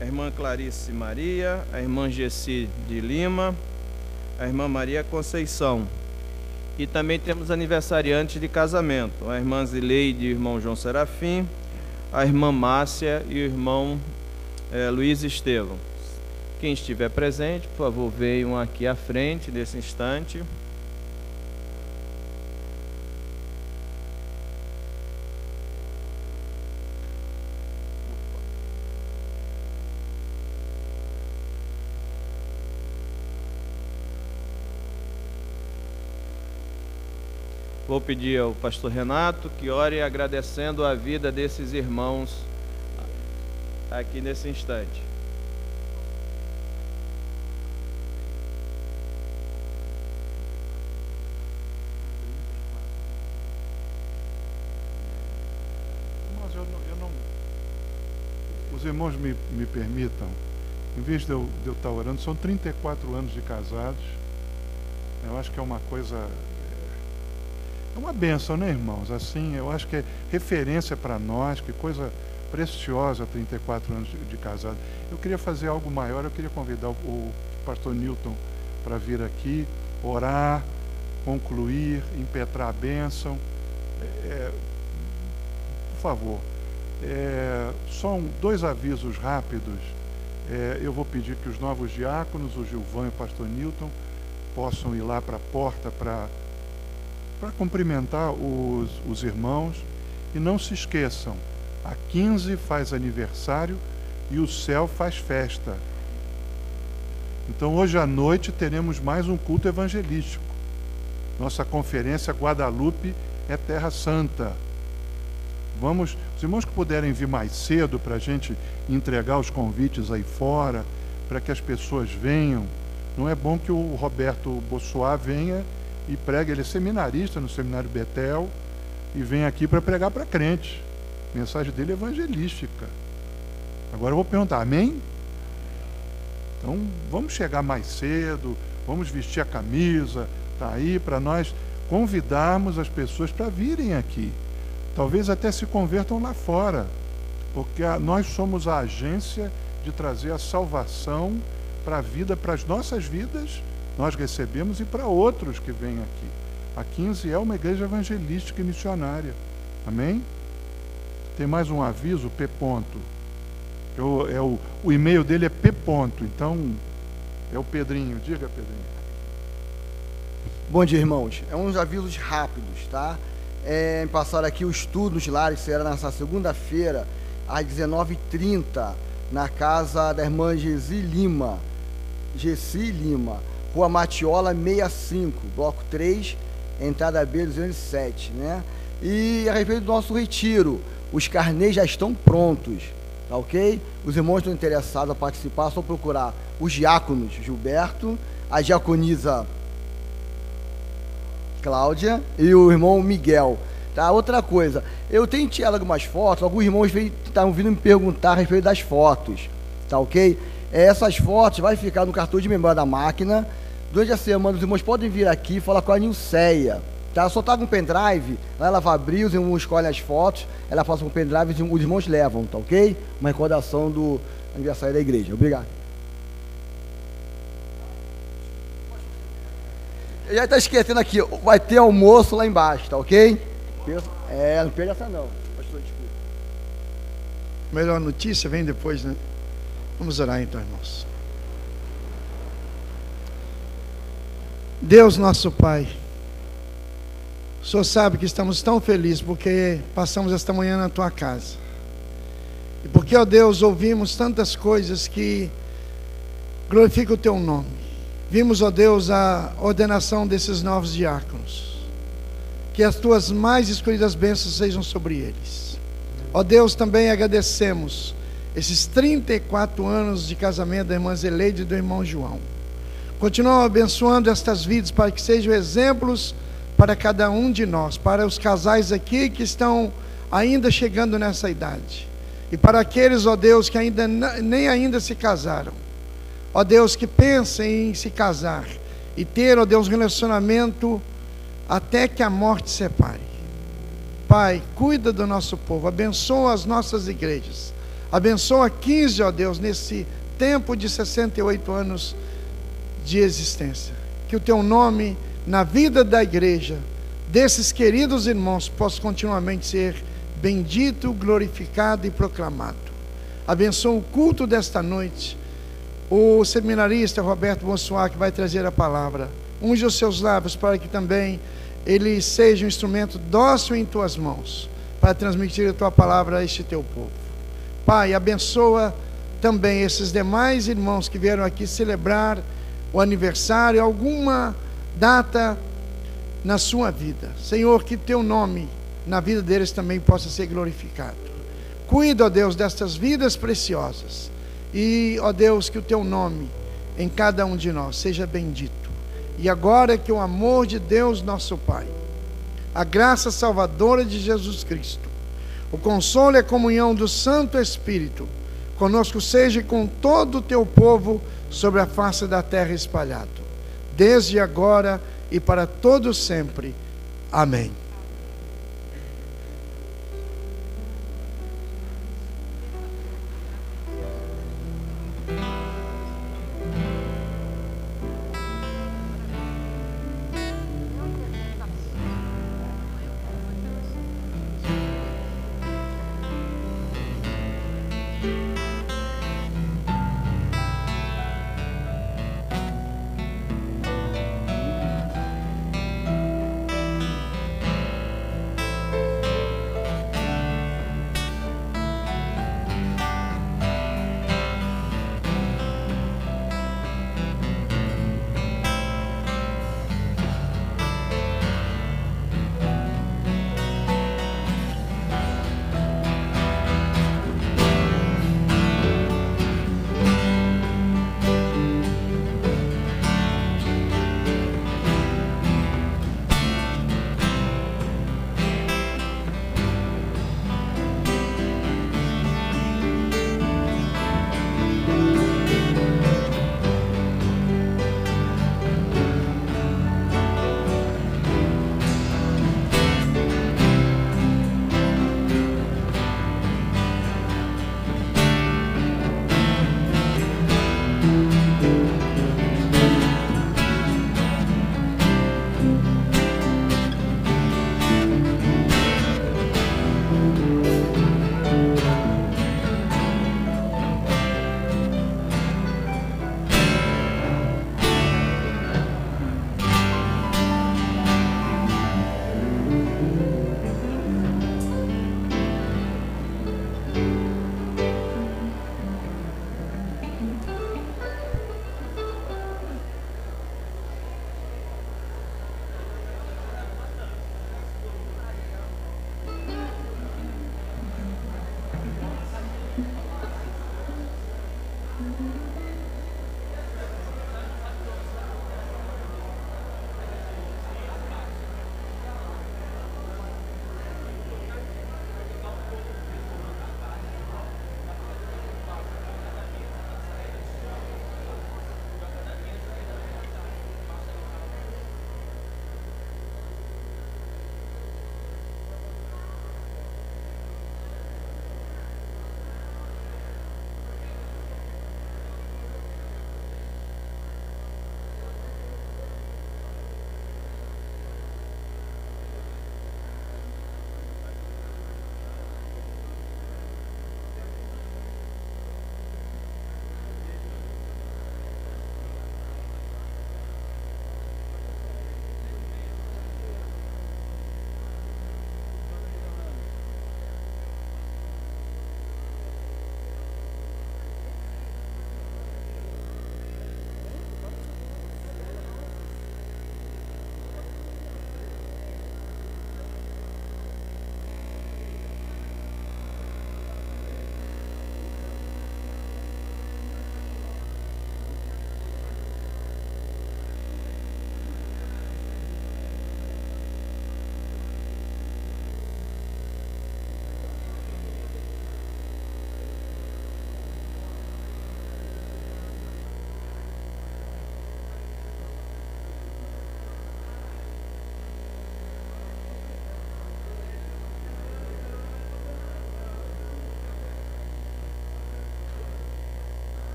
a irmã Clarice Maria, a irmã Gessi de Lima, a irmã Maria Conceição. E também temos aniversariantes de casamento: a irmã Zileide e o irmão João Serafim, a irmã Márcia e o irmão Luiz Estevão. Quem estiver presente, por favor, venham aqui à frente nesse instante. Vou pedir ao pastor Renato que ore agradecendo a vida desses irmãos aqui nesse instante. Os irmãos me permitam, em vez de eu estar orando, são 34 anos de casados. Eu acho que é uma coisa... É uma bênção, né, irmãos? Assim, eu acho que é referência para nós, que coisa preciosa, 34 anos de casado. Eu queria fazer algo maior, eu queria convidar o pastor Newton para vir aqui, orar, concluir, impetrar a bênção. Por favor, só dois avisos rápidos. Eu vou pedir que os novos diáconos, o Gilvan e o pastor Newton, possam ir lá para a porta para cumprimentar os irmãos. E não se esqueçam, a 15 faz aniversário e o céu faz festa. Então hoje à noite teremos mais um culto evangelístico. Nossa conferência Guadalupe é Terra Santa. Os irmãos que puderem vir mais cedo para a gente entregar os convites aí fora, para que as pessoas venham. Não é bom que o Roberto Bossuá venha e pregue, ele é seminarista no Seminário Betel, e vem aqui para pregar para crentes. A mensagem dele é evangelística. Agora eu vou perguntar, amém? Então vamos chegar mais cedo, vamos vestir a camisa, tá aí, para nós convidarmos as pessoas para virem aqui. Talvez até se convertam lá fora, porque nós somos a agência de trazer a salvação para a vida, para as nossas vidas, nós recebemos, e para outros que vêm aqui. A 15 é uma igreja evangelística e missionária. Amém? Tem mais um aviso, P. O e-mail dele é P. Então, é o Pedrinho. Diga, Pedrinho. Bom dia, irmãos. É uns avisos rápidos, tá? Passaram aqui o estudo nos lares, será nessa segunda-feira, às 19h30, na casa da irmã Gessi Lima, Rua Matiola 65, bloco 3, entrada B 207, né? E a respeito do nosso retiro, os carnês já estão prontos, tá ok? Os irmãos estão interessados a participar, é só procurar os diáconos Gilberto, a diaconisa Cláudia e o irmão Miguel, tá? Outra coisa, eu tenho tirado algumas fotos, alguns irmãos estavam vindo me perguntar a respeito das fotos, tá ok? Essas fotos vai ficar no cartão de memória da máquina. Durante a semana os irmãos podem vir aqui e falar com a Nilceia, tá? Só tá com o pendrive, lá ela vai abrir, os irmãos escolhem as fotos, ela passa com o pendrive e os irmãos levam, tá ok? Uma recordação do aniversário da igreja. Obrigado. Eu já está esquecendo aqui, vai ter almoço lá embaixo, tá ok? Não perde essa não. Pastor, desculpa. Melhor notícia vem depois, né? Vamos orar então, irmãos. Deus nosso Pai, o Senhor sabe que estamos tão felizes porque passamos esta manhã na Tua casa. E porque, ó Deus, ouvimos tantas coisas que glorificam o Teu nome. Vimos, ó Deus, a ordenação desses novos diáconos. Que as Tuas mais escolhidas bênçãos sejam sobre eles. Ó Deus, também agradecemos esses 34 anos de casamento da irmã Zeleide e do irmão João. Continua abençoando estas vidas para que sejam exemplos para cada um de nós, para os casais aqui que estão ainda chegando nessa idade. E para aqueles, ó Deus, que nem ainda se casaram, ó Deus, que pensem em se casar e ter, ó Deus, um relacionamento até que a morte separe. Pai, cuida do nosso povo, abençoa as nossas igrejas, abençoa 15, ó Deus, nesse tempo de 68 anos de existência. Que o teu nome na vida da igreja, desses queridos irmãos, possa continuamente ser bendito, glorificado e proclamado. Abençoa o culto desta noite. O seminarista Roberto Bonsoir, que vai trazer a palavra, unge os seus lábios para que também ele seja um instrumento dócil em tuas mãos, para transmitir a tua palavra a este teu povo. Pai, abençoa também esses demais irmãos que vieram aqui celebrar o aniversário, alguma data na sua vida. Senhor, que teu nome na vida deles também possa ser glorificado. Cuida, ó Deus, destas vidas preciosas. E, ó Deus, que o teu nome em cada um de nós seja bendito. E agora que o amor de Deus nosso Pai, a graça salvadora de Jesus Cristo, o consolo e a comunhão do Santo Espírito conosco seja e com todo o teu povo sobre a face da terra espalhado, desde agora e para todo sempre. Amém.